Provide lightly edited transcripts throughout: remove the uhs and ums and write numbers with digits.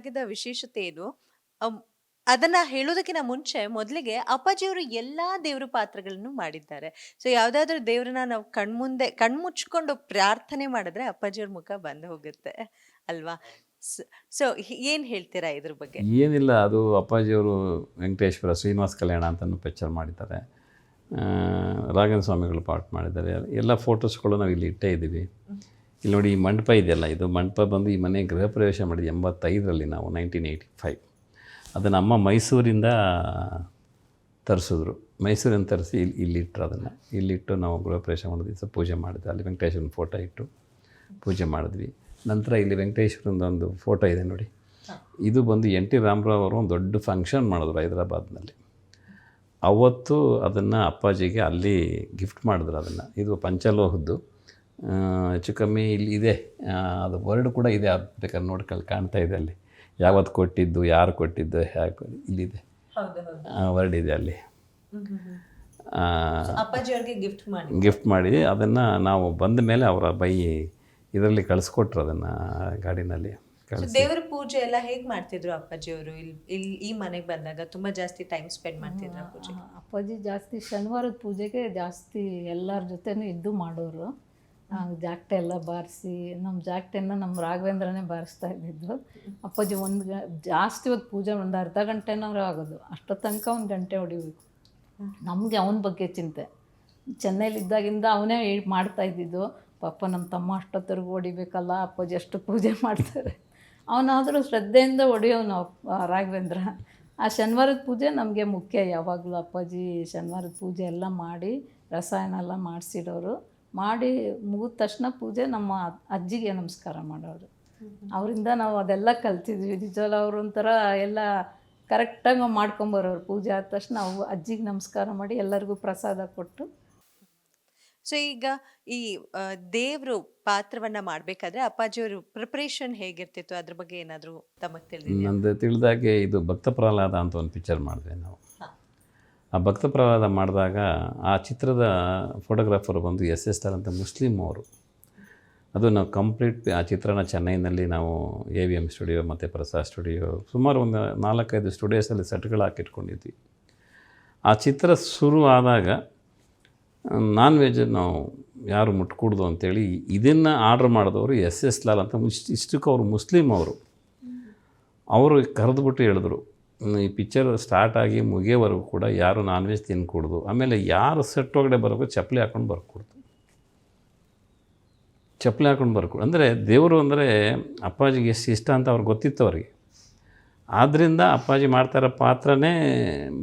ಇದಾಗಿದ್ದ ವಿಶೇಷತೆ ಏನು? ಅಂ ಅದನ್ನ ಹೇಳೋದಕ್ಕಿಂತ ಮುಂಚೆ ಮೊದಲಿಗೆ ಅಪ್ಪಾಜಿಯವರು ಎಲ್ಲಾ ದೇವ್ರ ಪಾತ್ರಗಳನ್ನು ಮಾಡಿದ್ದಾರೆ. ಸೊ ಯಾವ್ದಾದ್ರು ದೇವ್ರನ್ನ ನಾವು ಕಣ್ಮುಂದೆ ಕಣ್ಮುಚ್ಕೊಂಡು ಪ್ರಾರ್ಥನೆ ಮಾಡಿದ್ರೆ ಅಪ್ಪಾಜಿಯವ್ರ ಮುಖ ಬಂದು ಹೋಗುತ್ತೆ ಅಲ್ವಾ? ಸ್ ಸೊ ಏನ್ ಹೇಳ್ತೀರಾ ಇದ್ರ ಬಗ್ಗೆ? ಏನಿಲ್ಲ, ಅದು ಅಪ್ಪಾಜಿಯವರು ವೆಂಕಟೇಶ್ವರ ಶ್ರೀನಿವಾಸ ಕಲ್ಯಾಣ ಅಂತಲೂ ಪಿಕ್ಚರ್ ಮಾಡಿದ್ದಾರೆ. ರಾಘವೇಂದ್ರ ಸ್ವಾಮಿಗಳು ಪಾರ್ಟ್ ಮಾಡಿದ್ದಾರೆ. ಎಲ್ಲ ಫೋಟೋಸ್ಗಳು ನಾವು ಇಲ್ಲಿ ಇಟ್ಟೇ ಇದ್ದೀವಿ. ಇಲ್ಲಿ ನೋಡಿ, ಈ ಮಂಟಪ ಇದೆಯಲ್ಲ, ಇದು ಮಂಟಪ ಬಂದು ಈ ಮನೆ ಗೃಹ ಪ್ರವೇಶ ಮಾಡಿದ್ದು 85ರಲ್ಲಿ ನಾವು 1985. ಅದನ್ನು ಅಮ್ಮ ಮೈಸೂರಿಂದ ತರಿಸಿದ್ರು. ಮೈಸೂರಿಂದ ತರಿಸಿ ಇಲ್ಲಿಟ್ಟರು. ಅದನ್ನು ಇಲ್ಲಿಟ್ಟು ನಾವು ಗೃಹ ಪ್ರವೇಶ ಮಾಡೋ ದಿವಸ ಪೂಜೆ ಮಾಡಿದ್ವಿ. ಅಲ್ಲಿ ವೆಂಕಟೇಶ್ವರನ ಫೋಟೋ ಇಟ್ಟು ಪೂಜೆ ಮಾಡಿದ್ವಿ. ನಂತರ ಇಲ್ಲಿ ವೆಂಕಟೇಶ್ವರಂದು ಒಂದು ಫೋಟೋ ಇದೆ ನೋಡಿ. ಇದು ಬಂದು ಎನ್ ಟಿ ರಾಮರಾವ್ ಅವರು ಒಂದು ದೊಡ್ಡ ಫಂಕ್ಷನ್ ಮಾಡಿದ್ರು ಹೈದರಾಬಾದ್ನಲ್ಲಿ. ಅವತ್ತು ಅದನ್ನು ಅಪ್ಪಾಜಿಗೆ ಅಲ್ಲಿ ಗಿಫ್ಟ್ ಮಾಡಿದ್ರು ಅದನ್ನು. ಇದು ಪಂಚಲೋಹದ್ದು, ಹೆಚ್ಚು ಕಮ್ಮಿ ಇಲ್ಲಿ ಇದೆ. ಅದು ವರ್ಡ್ ಕೂಡ ಇದೆ, ಅದು ಬೇಕಾದ್ರೆ ನೋಡ್ಕೊಳ್ಳಿ, ಕಾಣ್ತಾ ಇದೆ ಅಲ್ಲಿ. ಯಾವತ್ತು ಕೊಟ್ಟಿದ್ದು, ಯಾರು ಕೊಟ್ಟಿದ್ದು, ಹೇಗೆ ಇಲ್ಲಿದೆ, ವರ್ಡ್ ಇದೆ ಅಲ್ಲಿ. ಗಿಫ್ಟ್ ಮಾಡಿ ಅದನ್ನು ನಾವು ಬಂದ ಮೇಲೆ ಅವರ ಇದರಲ್ಲಿ ಕಳಿಸ್ಕೊಟ್ರು ಅದನ್ನು ಗಾಡಿನಲ್ಲಿ. ದೇವರ ಪೂಜೆ ಎಲ್ಲ ಹೇಗೆ ಮಾಡ್ತಿದ್ರು ಅಪ್ಪಾಜಿಯವರು? ಇಲ್ಲಿ ಈ ಮನೆಗೆ ಬಂದಾಗ ತುಂಬಾ ಜಾಸ್ತಿ ಟೈಮ್ ಸ್ಪೆಂಡ್ ಮಾಡ್ತಿದ್ರು ಪೂಜೆ? ಅಪ್ಪಾಜಿ ಜಾಸ್ತಿ ಶನಿವಾರದ ಪೂಜೆಗೆ ಜಾಸ್ತಿ ಎಲ್ಲರ ಜೊತೆನೂ ಇದ್ದು ಮಾಡೋರು. ಜಾಕ್ಟೆ ಎಲ್ಲ ಬಾರಿಸಿ, ನಮ್ಮ ಜಾಕ್ಟೆನ ನಮ್ಮ ರಾಘವೇಂದ್ರನೇ ಬಾರಿಸ್ತಾ ಇದ್ದಿದ್ದು. ಅಪ್ಪಾಜಿ ಜಾಸ್ತಿ ಹೊತ್ತು ಪೂಜೆ ಒಂದು ಅರ್ಧ ಗಂಟೆನವರು ಆಗೋದು. ಅಷ್ಟೋ ತನಕ 1 ಗಂಟೆ ಹೊಡಿಬೇಕು. ನಮಗೆ ಅವನ ಬಗ್ಗೆ ಚಿಂತೆ. ಚೆನ್ನೈಲಿದ್ದಾಗಿಂದ ಅವನೇ ಮಾಡ್ತಾ ಇದ್ದಿದ್ದು. ಪಾಪ ನಮ್ಮ ತಮ್ಮ ಅಷ್ಟೊತ್ತರೆಗೂ ಹೊಡಿಬೇಕಲ್ಲ, ಅಪ್ಪಾಜಿ ಅಷ್ಟು ಪೂಜೆ ಮಾಡ್ತಾರೆ. ಅವನಾದರೂ ಶ್ರದ್ಧೆಯಿಂದ ಹೊಡೆಯೋನು ರಾಘವೇಂದ್ರ. ಆ ಶನಿವಾರದ ಪೂಜೆ ನಮಗೆ ಮುಖ್ಯ ಯಾವಾಗಲೂ. ಅಪ್ಪಾಜಿ ಶನಿವಾರದ ಪೂಜೆ ಎಲ್ಲ ಮಾಡಿ ರಸಾಯನ ಎಲ್ಲ ಮಾಡಿಸಿಡೋರು. ಮಾಡಿ ಮುಗಿದ ತಕ್ಷಣ ಪೂಜೆ ನಮ್ಮ ಅಜ್ಜಿಗೆ ನಮಸ್ಕಾರ ಮಾಡೋರು. ಅವರಿಂದ ನಾವು ಅದೆಲ್ಲ ಕಲ್ತಿದ್ವಿ. ನಿಜವಲ್ಲ, ಅವರು ಒಂಥರ ಎಲ್ಲ ಕರೆಕ್ಟಾಗಿ ಮಾಡ್ಕೊಂಬರೋರು. ಪೂಜೆ ಆದ ತಕ್ಷಣ ನಾವು ಅಜ್ಜಿಗೆ ನಮಸ್ಕಾರ ಮಾಡಿ ಎಲ್ಲರಿಗೂ ಪ್ರಸಾದ ಕೊಟ್ಟು. ಸೊ ಈಗ ಈ ದೇವ್ರು ಪಾತ್ರವನ್ನ ಮಾಡ್ಬೇಕಾದ್ರೆ ಅಪ್ಪಾಜಿಯವರು ಪ್ರಿಪರೇಷನ್ ಹೇಗಿರ್ತಿತ್ತು, ಅದ್ರ ಬಗ್ಗೆ ಏನಾದರೂ ತಮಗೆ ತಿಳಿದಿದೆ? ನಂದು ತಿಳಿದಾಗೆ ಇದು ಭಕ್ತ ಪ್ರಹ್ಲಾದ ಅಂತ ಒಂದು ಪಿಕ್ಚರ್ ಮಾಡಿದ್ವಿ ನಾವು. ಆ ಭಕ್ತ ಪ್ರಹ್ಲಾದ ಮಾಡಿದಾಗ ಆ ಚಿತ್ರದ ಫೋಟೋಗ್ರಾಫರ್ ಬಂದು SS ಅಂತ ಮುಸ್ಲಿಂ ಅವರು. ಅದು ನಾವು ಕಂಪ್ಲೀಟ್ ಆ ಚಿತ್ರನ ಚೆನ್ನೈನಲ್ಲಿ ನಾವು AVM ಸ್ಟುಡಿಯೋ ಮತ್ತು ಪ್ರಸಾದ್ ಸ್ಟುಡಿಯೋ ಸುಮಾರು ಒಂದು 4-5 ಸ್ಟುಡಿಯೋಸಲ್ಲಿ ಸೆಟ್ಗಳು ಹಾಕಿಟ್ಕೊಂಡಿದ್ವಿ. ಆ ಚಿತ್ರ ಶುರು ಆದಾಗ ನಾನ್ ವೆಜ್ ನಾವು ಯಾರು ಮುಟ್ಕೂಡ್ದು ಅಂತೇಳಿ ಇದನ್ನು ಆರ್ಡ್ರ್ ಮಾಡಿದವರು SS ಲಾಲ್ ಅಂತ. ಇಷ್ಟಕ್ಕೆ ಅವರು ಮುಸ್ಲಿಂ ಅವರು ಕರೆದುಬಿಟ್ಟು ಹೇಳಿದ್ರು, ಈ ಪಿಕ್ಚರ್ ಸ್ಟಾರ್ಟ್ ಆಗಿ ಮುಗಿಯೋವರೆಗೂ ಕೂಡ ಯಾರು ನಾನ್ ವೆಜ್ ತಿನ್ಕೂಡ್ದು. ಆಮೇಲೆ ಯಾರು ಸೆಟ್ ಒಳಗಡೆ ಬರೋದು ಚಪ್ಪಲಿ ಹಾಕೊಂಡು ಬರ್ಕೊಡ್ದು. ಚಪ್ಪಲಿ ಹಾಕೊಂಡು ಬರ್ಕೊಡು ಅಂದರೆ ದೇವರು ಅಂದರೆ ಅಪ್ಪಾಜಿಗೆ ಎಷ್ಟು ಇಷ್ಟ ಅಂತ ಅವ್ರಿಗೆ ಗೊತ್ತಿತ್ತು ಅವರಿಗೆ. ಆದ್ದರಿಂದ ಅಪ್ಪಾಜಿ ಮಾಡ್ತಾಯಿರೋ ಪಾತ್ರನೇ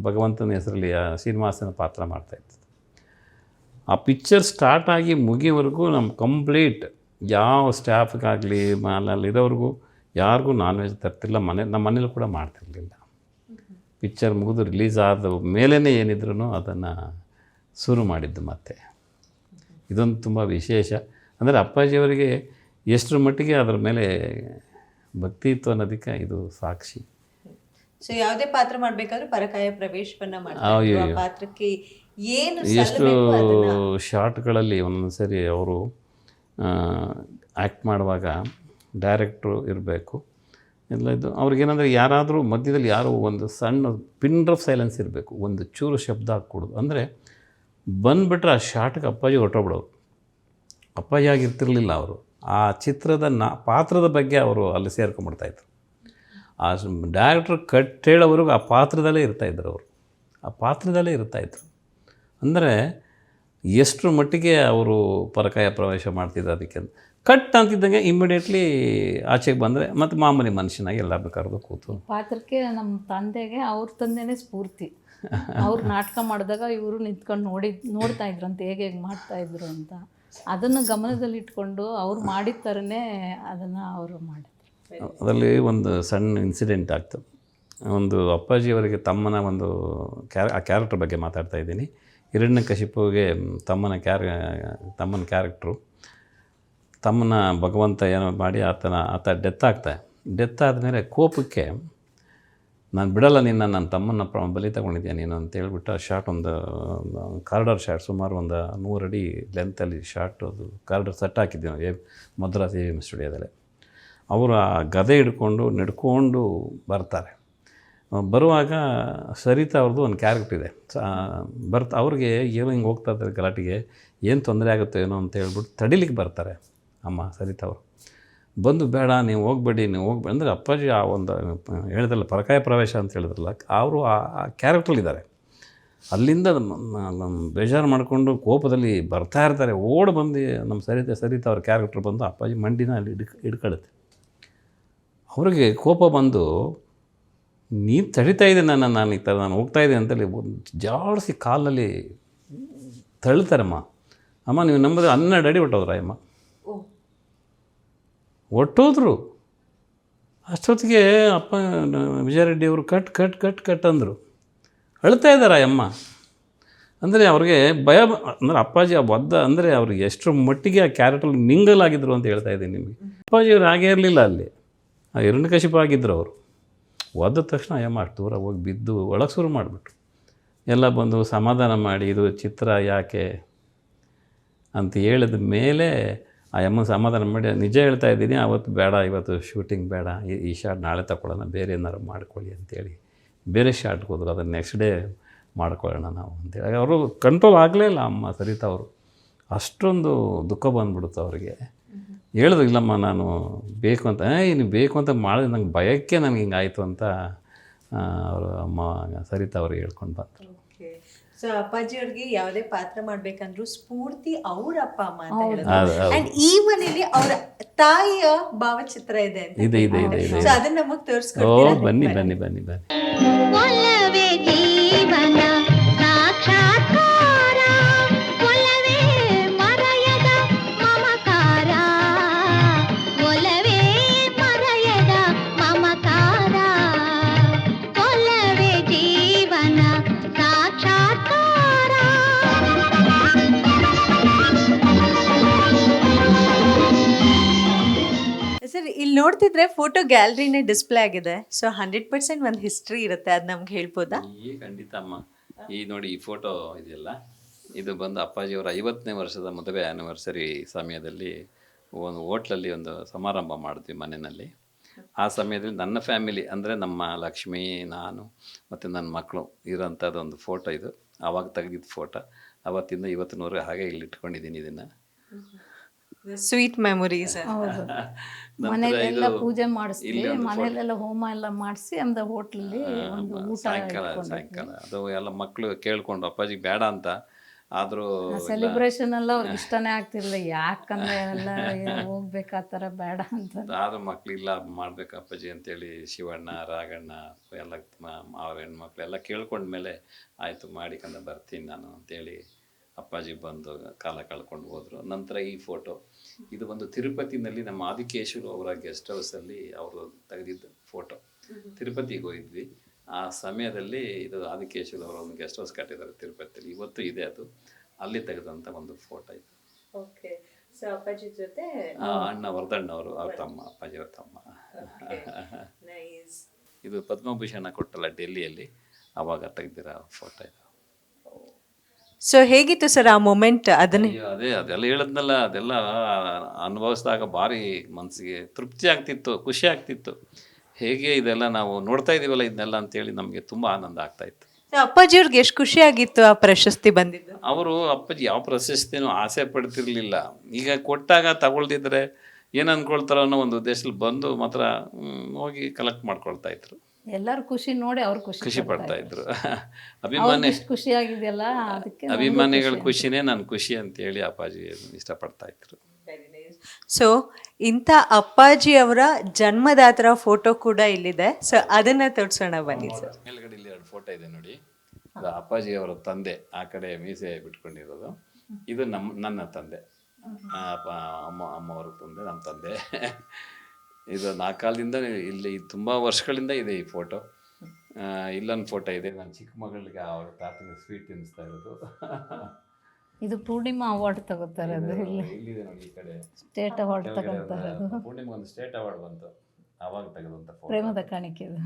ಭಗವಂತನ ಹೆಸರಲ್ಲಿ ಶ್ರೀನಿವಾಸನ ಪಾತ್ರ ಮಾಡ್ತಾಯಿತ್ತು. ಆ ಪಿಕ್ಚರ್ ಸ್ಟಾರ್ಟ್ ಆಗಿ ಮುಗಿಯೋವರೆಗೂ ನಮ್ಮ ಕಂಪ್ಲೀಟ್ ಯಾವ ಸ್ಟಾಫ್ಗಾಗಲಿ ಅಲ್ಲಿರೋರಿಗೂ ಯಾರಿಗೂ ನಾನ್ ವೆಜ್ ತರ್ತಿಲ್ಲ. ನಮ್ಮ ಮನೇಲಿ ಕೂಡ ಮಾಡ್ತಿರಲಿಲ್ಲ. ಪಿಕ್ಚರ್ ಮುಗಿದು ರಿಲೀಸ್ ಆದ ಮೇಲೇ ಏನಿದ್ರು ಅದನ್ನು ಶುರು ಮಾಡಿದ್ದು. ಮತ್ತು ಇದೊಂದು ತುಂಬ ವಿಶೇಷ. ಅಂದರೆ ಅಪ್ಪಾಜಿಯವರಿಗೆ ಎಷ್ಟರ ಮಟ್ಟಿಗೆ ಅದರ ಮೇಲೆ ಭಕ್ತಿ ಇತ್ತು ಅನ್ನೋದಕ್ಕೆ ಇದು ಸಾಕ್ಷಿ. ಸೊ ಯಾವುದೇ ಪಾತ್ರ ಮಾಡಬೇಕಾದ್ರೂ ಪರಕಾಯ ಪ್ರವೇಶವನ್ನು ಮಾಡ್ತಾರೆ. ಆ ಪಾತ್ರಕ್ಕೆ ಏನು ಎಷ್ಟು ಶಾರ್ಟ್ಗಳಲ್ಲಿ ಒಂದೊಂದು ಸರಿ ಅವರು ಆ್ಯಕ್ಟ್ ಮಾಡುವಾಗ ಡೈರೆಕ್ಟ್ರು ಇರಬೇಕು ಎಲ್ಲ ಇದು. ಅವ್ರಿಗೇನಂದರೆ ಯಾರಾದರೂ ಮಧ್ಯದಲ್ಲಿ ಯಾರೋ ಒಂದು ಸಣ್ಣ ಪಿನ್ ಆಫ್ ಸೈಲೆನ್ಸ್ ಇರಬೇಕು, ಒಂದು ಚೂರು ಶಬ್ದ ಹಾಕ್ಕೊಡೋದು. ಅಂದರೆ ಬಂದುಬಿಟ್ರೆ ಆ ಶಾರ್ಟ್ಗೆ ಅಪ್ಪಾಜಿ ಹೊರಟೋಗ್ಬಿಡೋರು. ಅಪ್ಪಾಜಿ ಆಗಿರ್ತಿರ್ಲಿಲ್ಲ ಅವರು. ಆ ಚಿತ್ರದ ಪಾತ್ರದ ಬಗ್ಗೆ ಅವರು ಅಲ್ಲಿ ಸೇರ್ಕೊಂಡ್ಬಿಡ್ತಾಯಿದ್ರು. ಆ ಡೈರೆಕ್ಟ್ರ್ ಹೇಳೋವರೆಗೂ ಆ ಪಾತ್ರದಲ್ಲೇ ಇರ್ತಾಯಿದ್ರು ಅವರು. ಆ ಪಾತ್ರದಲ್ಲೇ ಇರ್ತಾಯಿದ್ರು. ಅಂದರೆ ಎಷ್ಟರ ಮಟ್ಟಿಗೆ ಅವರು ಪರಕಾಯ ಪ್ರವೇಶ ಮಾಡ್ತಿದ್ರು. ಅದಕ್ಕೆ ಕಟ್ ಅಂತಿದ್ದಂಗೆ ಇಮ್ಮಿಡಿಯೇಟ್ಲಿ ಆಚೆಗೆ ಬಂದರೆ ಮತ್ತು ಮಾಮೂಲಿ ಮನುಷ್ಯನಾಗಿ ಎಲ್ಲರನ್ನೂ ಕರೆದು ಕೂತು ಪಾತ್ರಕ್ಕೆ ನಮ್ಮ ತಂದೆಗೆ ಅವ್ರ ತಂದೆನೇ ಸ್ಫೂರ್ತಿ. ಅವ್ರು ನಾಟಕ ಮಾಡಿದಾಗ ಇವರು ನಿಂತ್ಕೊಂಡು ನೋಡ್ತಾ ಇದ್ರಂತೆ ಹೇಗೆ ಮಾಡ್ತಾಯಿದ್ರು ಅಂತ. ಅದನ್ನು ಗಮನದಲ್ಲಿಟ್ಕೊಂಡು ಅವ್ರು ಮಾಡಿದ ಥರನೇ ಅದನ್ನು ಅವರು ಮಾಡಿದ್ರು. ಅದರಲ್ಲಿ ಒಂದು ಸಣ್ಣ ಇನ್ಸಿಡೆಂಟ್ ಆಗ್ತದೆ. ಒಂದು ಅಪ್ಪಾಜಿಯವರಿಗೆ ತಮ್ಮನ ಒಂದು ಆ ಕ್ಯಾರೆಕ್ಟರ್ ಬಗ್ಗೆ ಮಾತಾಡ್ತಾ ಇದ್ದೀನಿ. ಹಿರಣ್ಯಕಶಿಪುವಿಗೆ ತಮ್ಮನ ಕ್ಯಾರೆಕ್ಟ್ರು, ತಮ್ಮನ ಭಗವಂತ ಏನೋ ಮಾಡಿ ಆತ ಡೆತ್ ಆದಮೇಲೆ ಕೋಪಕ್ಕೆ ನಾನು ಬಿಡಲ್ಲ ನಿನ್ನ, ನನ್ನ ತಮ್ಮನ ಬಲಿ ತಗೊಂಡಿದ್ಯಾ ನೀನು ಅಂತ ಹೇಳ್ಬಿಟ್ಟು ಆ ಶಾರ್ಟ್ ಒಂದು ಕಾರ್ಡರ್ ಶಾರ್ಟ್ ಸುಮಾರು ಒಂದು 100 ಅಡಿ ಲೆಂತಲ್ಲಿ ಶಾರ್ಟ್ ಅದು ಕಾರ್ಡರ್ ಸೆಟ್ ಹಾಕಿದ್ವಿ ನಾವು ಮದ್ರಾಸ್ AVM ಸ್ಟುಡಿಯೋದಲ್ಲಿ. ಅವರು ಆ ಗದೆ ಹಿಡ್ಕೊಂಡು ನಡ್ಕೊಂಡು ಬರ್ತಾರೆ. ಬರುವಾಗ ಸರಿತಾ ಅವ್ರದ್ದು ಒಂದು ಕ್ಯಾರೆಕ್ಟರ್ ಇದೆ. ಅವ್ರಿಗೆ ಏನೋ ಹಿಂಗೆ ಹೋಗ್ತಾ ಇರ್ತಾರೆ ಗಲಾಟೆಗೆ, ಏನು ತೊಂದರೆ ಆಗುತ್ತೋ ಏನೋ ಅಂತ ಹೇಳ್ಬಿಟ್ಟು ತಡಿಲಿಕ್ಕೆ ಬರ್ತಾರೆ ಅಮ್ಮ ಸರಿತಾ ಅವರು. ಬಂದು ಬೇಡ ನೀವು ಹೋಗ್ಬೇಡಿ ಅಂದರೆ ಅಪ್ಪಾಜಿ ಆ ಒಂದು ಹೇಳಿದ್ರಲ್ಲ ಪರಕಾಯ ಪ್ರವೇಶ ಅಂತ ಹೇಳಿದ್ರಲ್ಲ, ಅವರು ಆ ಕ್ಯಾರೆಕ್ಟ್ರಲ್ಲಿದ್ದಾರೆ. ಅಲ್ಲಿಂದ ಬೇಜಾರು ಮಾಡಿಕೊಂಡು ಕೋಪದಲ್ಲಿ ಬರ್ತಾ ಇರ್ತಾರೆ. ಓಡಿ ಬಂದು ನಮ್ಮ ಸರಿತಾ ಅವ್ರ ಕ್ಯಾರೆಕ್ಟ್ರ್ ಬಂದು ಅಪ್ಪಾಜಿ ಮಂಡಿನ ಅಲ್ಲಿ ಹಿಡ್ಕೊಳ್ಳುತ್ತೆ. ಅವ್ರಿಗೆ ಕೋಪ ಬಂದು, ನೀನು ತಡಿತಾ ಇದೆ ನಾನು ಈ ಥರ ನಾನು ಹೋಗ್ತಾ ಇದ್ದೆ ಅಂತೇಳಿ ಜಾಡಿಸಿ ಕಾಲಲ್ಲಿ ತಳ್ತಾರಮ್ಮ. ಅಮ್ಮ ನೀವು ನಂಬುದು 12 ಅಡಿ ಹೊಟ್ಟೋದ್ರ ಅಮ್ಮ, ಹೊಟ್ಟೋದ್ರು. ಅಷ್ಟೊತ್ತಿಗೆ ಅಪ್ಪ ವಿಜಯರೆಡ್ಡಿಯವರು ಕಟ್ ಅಂದರು. ಅಳ್ತಾ ಇದ್ದಾರೆ ಅಮ್ಮ. ಅಂದರೆ ಅವ್ರಿಗೆ ಭಯ, ಅಂದರೆ ಅಪ್ಪಾಜಿ ಅಂದರೆ ಅವ್ರಿಗೆ ಎಷ್ಟರ ಮಟ್ಟಿಗೆ ಆ ಕ್ಯಾರೆಕ್ಟ್ರಲ್ಲಿ ಮಿಂಗಲ್ ಆಗಿದ್ರು ಅಂತ ಹೇಳ್ತಾ ಇದ್ದೀನಿ ನಿಮಗೆ. ಅಪ್ಪಾಜಿಯವ್ರು ಹಾಗೇ ಇರಲಿಲ್ಲ, ಅಲ್ಲಿ ಆ ಹಿರಣ್ಯಕಶಿಪು ಆಗಿದ್ದರು ಅವರು. ಒದ್ದ ತಕ್ಷಣ ಅಯ್ಯಮ್ಮ ಅಷ್ಟು ದೂರ ಹೋಗಿ ಬಿದ್ದು ಒಳಗೆ ಶುರು ಮಾಡಿಬಿಟ್ರು. ಎಲ್ಲ ಬಂದು ಸಮಾಧಾನ ಮಾಡಿ, ಇದು ಚಿತ್ರ ಯಾಕೆ ಅಂತ ಹೇಳಿದ ಮೇಲೆ ಆ ಅಮ್ಮ ಸಮಾಧಾನ ಮಾಡಿ, ನಿಜ ಹೇಳ್ತಾ ಇದ್ದೀನಿ ಅವತ್ತು ಬೇಡ, ಇವತ್ತು ಶೂಟಿಂಗ್ ಬೇಡ, ಈ ಶಾಟ್ ನಾಳೆ ತಗೊಳ್ಳೋಣ, ಬೇರೆ ಏನಾರು ಮಾಡ್ಕೊಳ್ಳಿ ಅಂತೇಳಿ ಬೇರೆ ಶಾಟ್ಗೆ ಹೋದ್ರು. ಅದನ್ನು ನೆಕ್ಸ್ಟ್ ಡೇ ಮಾಡ್ಕೊಳ್ಳೋಣ ನಾವು ಅಂತೇಳಿ. ಅವರು ಕಂಟ್ರೋಲ್ ಆಗಲೇ ಇಲ್ಲ ಅಮ್ಮ ಸರಿತಾ ಅವರು. ಅಷ್ಟೊಂದು ದುಃಖ ಬಂದ್ಬಿಡುತ್ತೆ ಅವರಿಗೆ. ಹೇಳಿದ್ರು, ಇಲ್ಲಮ್ಮ ನಾನು ಬೇಕು ಅಂತ, ನೀವು ಬೇಕು ಅಂತ ಮಾಡಿದ್ರೆ ನಂಗೆ ಭಯಕ್ಕೆ ನನಗೆ ಹಿಂಗಾಯಿತು ಅಂತ ಅವರು ಅಮ್ಮ ಸರಿತಾ ಅವ್ರಿಗೆ ಹೇಳ್ಕೊಂಡು ಬಂದರು. ಸೊ ಅಪ್ಪಾಜಿಯವ್ರಿಗೆ ಯಾವುದೇ ಪಾತ್ರ ಮಾಡ್ಬೇಕಂದ್ರೂ ಸ್ಫೂರ್ತಿ ಅವ್ರ ಅಪ್ಪ ಅಮ್ಮ ಅಂತ ಹೇಳಿದ್ರು. ಅಂಡ್ ಈ ಮನೇಲಿ ಅವರ ತಾಯಿಯ ಭಾವಚಿತ್ರ ಇದೆ ಅಂತ ಇದೆ. ಸೊ ಅದನ್ನ ನಮಗ್ ತೋರಿಸ್ಕೊಡ್ತೀರಾ? ಬನ್ನಿ. ಒಲವೇ ಜೀವನ ಸಾಕ್ಷಾತ್ಕಾರ, ಒಲವೇ ಮರೆಯದ ಮಮಕಾರ, ಒಲವೇ ಮರೆಯದ ಮಮಕಾರ, ಒಲವೇ ಜೀವನ ಸಾಕ್ಷಾತ್ಕಾರ. ಸರ್, ಇಲ್ಲಿ ನೋಡ್ತಿದ್ರೆ ಫೋಟೋ ಗ್ಯಾಲರಿನೇ ಡಿಸ್ಪ್ಲೇ ಆಗಿದೆ. ಸೊ 100% ಒಂದು ಹಿಸ್ಟ್ರಿ ಇರುತ್ತೆ, ಅದು ನಮ್ಗೆ ಹೇಳ್ಬೋದಾ? ಖಂಡಿತ ಅಮ್ಮ. ಈ ನೋಡಿ, ಈ ಫೋಟೋ ಇದೆಯಲ್ಲ, ಇದು ಬಂದು ಅಪ್ಪಾಜಿಯವರ 50ನೇ ವರ್ಷದ ಮದುವೆ ಆ್ಯನಿವರ್ಸರಿ ಸಮಯದಲ್ಲಿ ಒಂದು ಹೋಟ್ಲಲ್ಲಿ ಒಂದು ಸಮಾರಂಭ ಮಾಡಿದ್ವಿ ಮನೆಯಲ್ಲಿ. ಆ ಸಮಯದಲ್ಲಿ ನನ್ನ ಫ್ಯಾಮಿಲಿ ಅಂದರೆ ನಮ್ಮ ಲಕ್ಷ್ಮಿ, ನಾನು ಮತ್ತು ನನ್ನ ಮಕ್ಕಳು ಇರೋಂಥದ್ದೊಂದು ಫೋಟೋ ಇದು. ಆವಾಗ ತೆಗೆದಿದ್ದು ಫೋಟೋ. ಅವತ್ತಿಂದ ಇವತ್ತಿನವರೆಗೆ ಹಾಗೆ ಇಲ್ಲಿ ಇಟ್ಕೊಂಡಿದ್ದೀನಿ ಇದನ್ನು. Sweet memories. ಮನೆಯಲ್ಲೆಲ್ಲ ಪೂಜೆ ಮಾಡಿಸ್ತೀವಿ, ಮನೆಯಲ್ಲೆಲ್ಲ ಹೋಮ ಎಲ್ಲ ಮಾಡಿಸಿ ಆಮೇಲೆ ಹೋಟ್ಲಲ್ಲಿ ಒಂದು ಊಟ ಸಾಯಂಕಾಲ ಅದು ಎಲ್ಲ ಮಕ್ಕಳು ಕೇಳ್ಕೊಂಡು ಅಪ್ಪಾಜಿಗೆ ಬೇಡ ಅಂತ ಆದರೂ ಸೆಲೆಬ್ರೇಷನ್ ಎಲ್ಲ ಅವ್ರಿಗೆ ಇಷ್ಟನೇ ಆಗ್ತಿರ್ಲಿಲ್ಲ. ಯಾಕಂದ್ರೆ ಎಲ್ಲ ಹೋಗ್ಬೇಕು ಆ ಥರ ಬೇಡ ಅಂತ. ಆದರೂ ಮಕ್ಳು ಇಲ್ಲ ಮಾಡ್ಬೇಕು ಅಪ್ಪಾಜಿ ಅಂತೇಳಿ ಶಿವಣ್ಣ, ರಾಘಣ್ಣ ಎಲ್ಲ ಅವ್ರ ಹೆಣ್ಮಕ್ಳು ಎಲ್ಲ ಕೇಳ್ಕೊಂಡ್ಮೇಲೆ ಆಯಿತು ಮಾಡಿಕೊಂಡು ಬರ್ತೀನಿ ನಾನು ಅಂತೇಳಿ ಅಪ್ಪಾಜಿ ಬಂದು ಕಾಲ ಕಳ್ಕೊಂಡು ಹೋದರು. ನಂತರ ಈ ಫೋಟೋ ಇದು ಒಂದು ತಿರುಪತಿನಲ್ಲಿ ನಮ್ಮ ಆದಿಕೇಶವರು ಅವರ ಗೆಸ್ಟ್ ಹೌಸಲ್ಲಿ ಅವರು ತೆಗೆದಿದ್ದ ಫೋಟೋ. ತಿರುಪತಿಗೆ ಹೋಗಿದ್ವಿ ಆ ಸಮಯದಲ್ಲಿ. ಇದು ಆದಿಕೇಶವರು ಅವರ ಒಂದು ಗೆಸ್ಟ್ ಹೌಸ್ ಕಟ್ಟಿದ್ದಾರೆ ತಿರುಪತಿಯಲ್ಲಿ, ಇವತ್ತು ಇದೆ ಅದು. ಅಲ್ಲಿ ತೆಗೆದಂಥ ಒಂದು ಫೋಟೋ ಇದು. ಓಕೆ. ಸೊ ಅಪ್ಪಾಜಿ ಜೊತೆ ಅಣ್ಣ ವರ್ಧಣ್ಣ ಅವರು, ಅವ್ರ ತಮ್ಮ, ಅಪ್ಪಾಜಿಯವ್ರ ತಮ್ಮ. ಇದು ಪದ್ಮಭೂಷಣ ಕೊಟ್ಟಲ್ಲ ಡೆಲ್ಲಿಯಲ್ಲಿ, ಆವಾಗ ತೆಗೆದಿರೋ ಫೋಟೋ ಇದು. ಸೊ ಹೇಗಿತ್ತು ಸರ್ ಆ ಮೊಮೆಂಟ್? ಅದನ್ನೇ ಅದೆಲ್ಲ ಹೇಳಿದ್ನಲ್ಲ, ಅದೆಲ್ಲ ಅನುಭವಿಸಿದಾಗ ಭಾರಿ ಮನಸ್ಸಿಗೆ ತೃಪ್ತಿ ಆಗ್ತಿತ್ತು, ಖುಷಿ ಆಗ್ತಿತ್ತು. ಹೇಗೆ ಇದೆಲ್ಲ ನಾವು ನೋಡ್ತಾ ಇದೀವಲ್ಲ ಇದನ್ನೆಲ್ಲ ಅಂತೇಳಿ ನಮಗೆ ತುಂಬ ಆನಂದ ಆಗ್ತಾ ಇತ್ತು. ಅಪ್ಪಾಜಿಯವ್ರಿಗೆ ಎಷ್ಟು ಖುಷಿ ಆಗಿತ್ತು ಆ ಪ್ರಶಸ್ತಿ ಬಂದಿದ್ದು? ಅವರು ಅಪ್ಪಾಜಿ ಯಾವ ಪ್ರಶಸ್ತಿನೂ ಆಸೆ ಪಡ್ತಿರ್ಲಿಲ್ಲ. ಈಗ ಕೊಟ್ಟಾಗ ತಗೊಳ್ದಿದ್ರೆ ಏನು ಅಂದ್ಕೊಳ್ತಾರೋ ಅನ್ನೋ ಒಂದು ಉದ್ದೇಶದಲ್ಲಿ ಬಂದು ಮಾತ್ರ ಹೋಗಿ ಕಲೆಕ್ಟ್ ಮಾಡ್ಕೊಳ್ತಾ ಇದ್ರು. ಎಲ್ಲರೂ ಖುಷಿ ನೋಡಿ ಅವ್ರು ಖುಷಿ ಪಡ್ತಾ ಇದ್ರು. ಅಭಿಮಾನಿ ಖುಷಿ ಆಗಿದೆಯಲ್ಲ, ಅದಕ್ಕೆ ಅಭಿಮಾನಿಗಳ ಖುಷಿನೇ ನನ್ನ ಖುಷಿ ಅಂತೇಳಿ ಅಪ್ಪಾಜಿ ಇಷ್ಟಪಡ್ತಾ ಇದ್ರು. ಸೊ ಇಂಥ ಅಪ್ಪಾಜಿ ಅವರ ಜನ್ಮದಾತರ ಫೋಟೋ ಕೂಡ ಇಲ್ಲಿದೆ. ಸೊ ಅದನ್ನ ತೋರಿಸೋಣ ಬನ್ನಿ ಸರ್. ಮೇಲ್ಗಡೆ ಇಲ್ಲಿ 2 ಫೋಟೋ ಇದೆ ನೋಡಿ. ಅದು ಅಪ್ಪಾಜಿ ಅವರ ತಂದೆ, ಆ ಕಡೆ ಮೀಸೆ ಬಿಟ್ಕೊಂಡಿರೋದು. ಇದು ನನ್ನ ತಂದೆ, ಅಮ್ಮವ್ರ ತಂದೆ, ನಮ್ಮ ತಂದೆ. ಇದು 4 ಕಾಲದಿಂದ ಇಲ್ಲಿ ತುಂಬ ವರ್ಷಗಳಿಂದ ಇದೆ ಈ ಫೋಟೋ. ಇಲ್ಲೊಂದು ಫೋಟೋ ಇದೆ, ನನ್ನ ಚಿಕ್ಕ ಮಗಳಿಗೆ ಅವ್ರ ತಾತನ ಸ್ವೀಟ್ ತಿನ್ನಿಸ್ತಾ ಇರೋದು. ಇದು ಪೂರ್ಣಿಮಾ ಅವಾರ್ಡ್ ತಗೋತಾರೆ. ಅದು ಇಲ್ಲಿದೆ ನೋಡಿ, ಈ ಕಡೆ ಸ್ಟೇಟ್ ಅವಾರ್ಡ್ ತಗೋತಾರೆ. ಪೂರ್ಣಿಮಾ ಒಂದು ಸ್ಟೇಟ್ ಅವಾರ್ಡ್ ಬಂತು, ಆವಾಗ ತೆಗೆದಂಥ ಫೋಟೋ. ಪ್ರೇಮದ ಕಾಣಿಕೆ ಇದು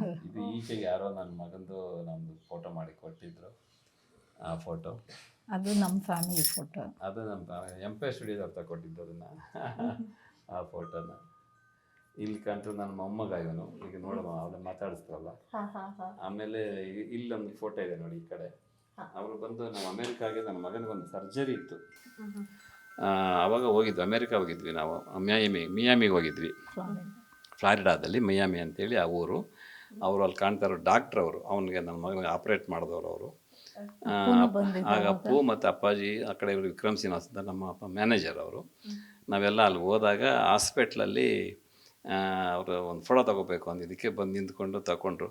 ಈಚೆಗೆ ಯಾರೋ ನನ್ನ ಮಗಂದು ನಮ್ಮದು ಫೋಟೋ ಮಾಡಿ ಕೊಟ್ಟಿದ್ರು. ಆ ಫೋಟೋ ಅದು ನಮ್ಮ ಫ್ಯಾಮಿಲಿ ಫೋಟೋ. ಅದು ನಮ್ಮ MP ಸ್ಟುಡಿಯೋದವ್ರು ತಗೊಟ್ಟಿದ್ದು ಅದನ್ನು, ಆ ಫೋಟೋನ. ಇಲ್ಲಿ ಕಾಣ್ತದೆ ನನ್ನ ಮೊಮ್ಮಗ ಇವನು, ಈಗ ನೋಡುವ ಅವನ್ನ ಮಾತಾಡಿಸ್ತಾರಲ್ಲ. ಆಮೇಲೆ ಇಲ್ಲೊಂದು ಫೋಟೋ ಇದೆ ನೋಡಿ ಈ ಕಡೆ. ಅವರು ಬಂದು ನಾವು ಅಮೇರಿಕಾಗೆ, ನನ್ನ ಮಗನಿಗೊಂದು ಸರ್ಜರಿ ಇತ್ತು, ಆವಾಗ ಹೋಗಿದ್ವಿ, ಅಮೇರಿಕಾ ಹೋಗಿದ್ವಿ ನಾವು, ಮಿಯಾಮಿಗೆ ಹೋಗಿದ್ವಿ, ಫ್ಲಾರಿಡಾದಲ್ಲಿ ಮಿಯಾಮಿ ಅಂತೇಳಿ ಆ ಊರು. ಅವರು ಅಲ್ಲಿ ಕಾಣ್ತಾ ಇರೋ ಡಾಕ್ಟ್ರ್ ಅವರು, ಅವನಿಗೆ ನನ್ನ ಮಗನಿಗೆ ಆಪ್ರೇಟ್ ಮಾಡಿದವರು ಅವರು. ಆಗ ಅಪ್ಪು ಮತ್ತು ಅಪ್ಪಾಜಿ, ಆ ಕಡೆ ಇವರು ವಿಕ್ರಮ್ ಶ್ರೀನಿವಾಸ್ ಅಂತ ನಮ್ಮ ಮ್ಯಾನೇಜರ್ ಅವರು. ನಾವೆಲ್ಲ ಅಲ್ಲಿ ಹೋದಾಗ ಹಾಸ್ಪಿಟ್ಲಲ್ಲಿ ಅವರು ಒಂದು ಫೋಟೋ ತೊಗೋಬೇಕು ಅಂತ ಇದಕ್ಕೆ ಬಂದು ನಿಂತ್ಕೊಂಡು ತಗೊಂಡ್ರು.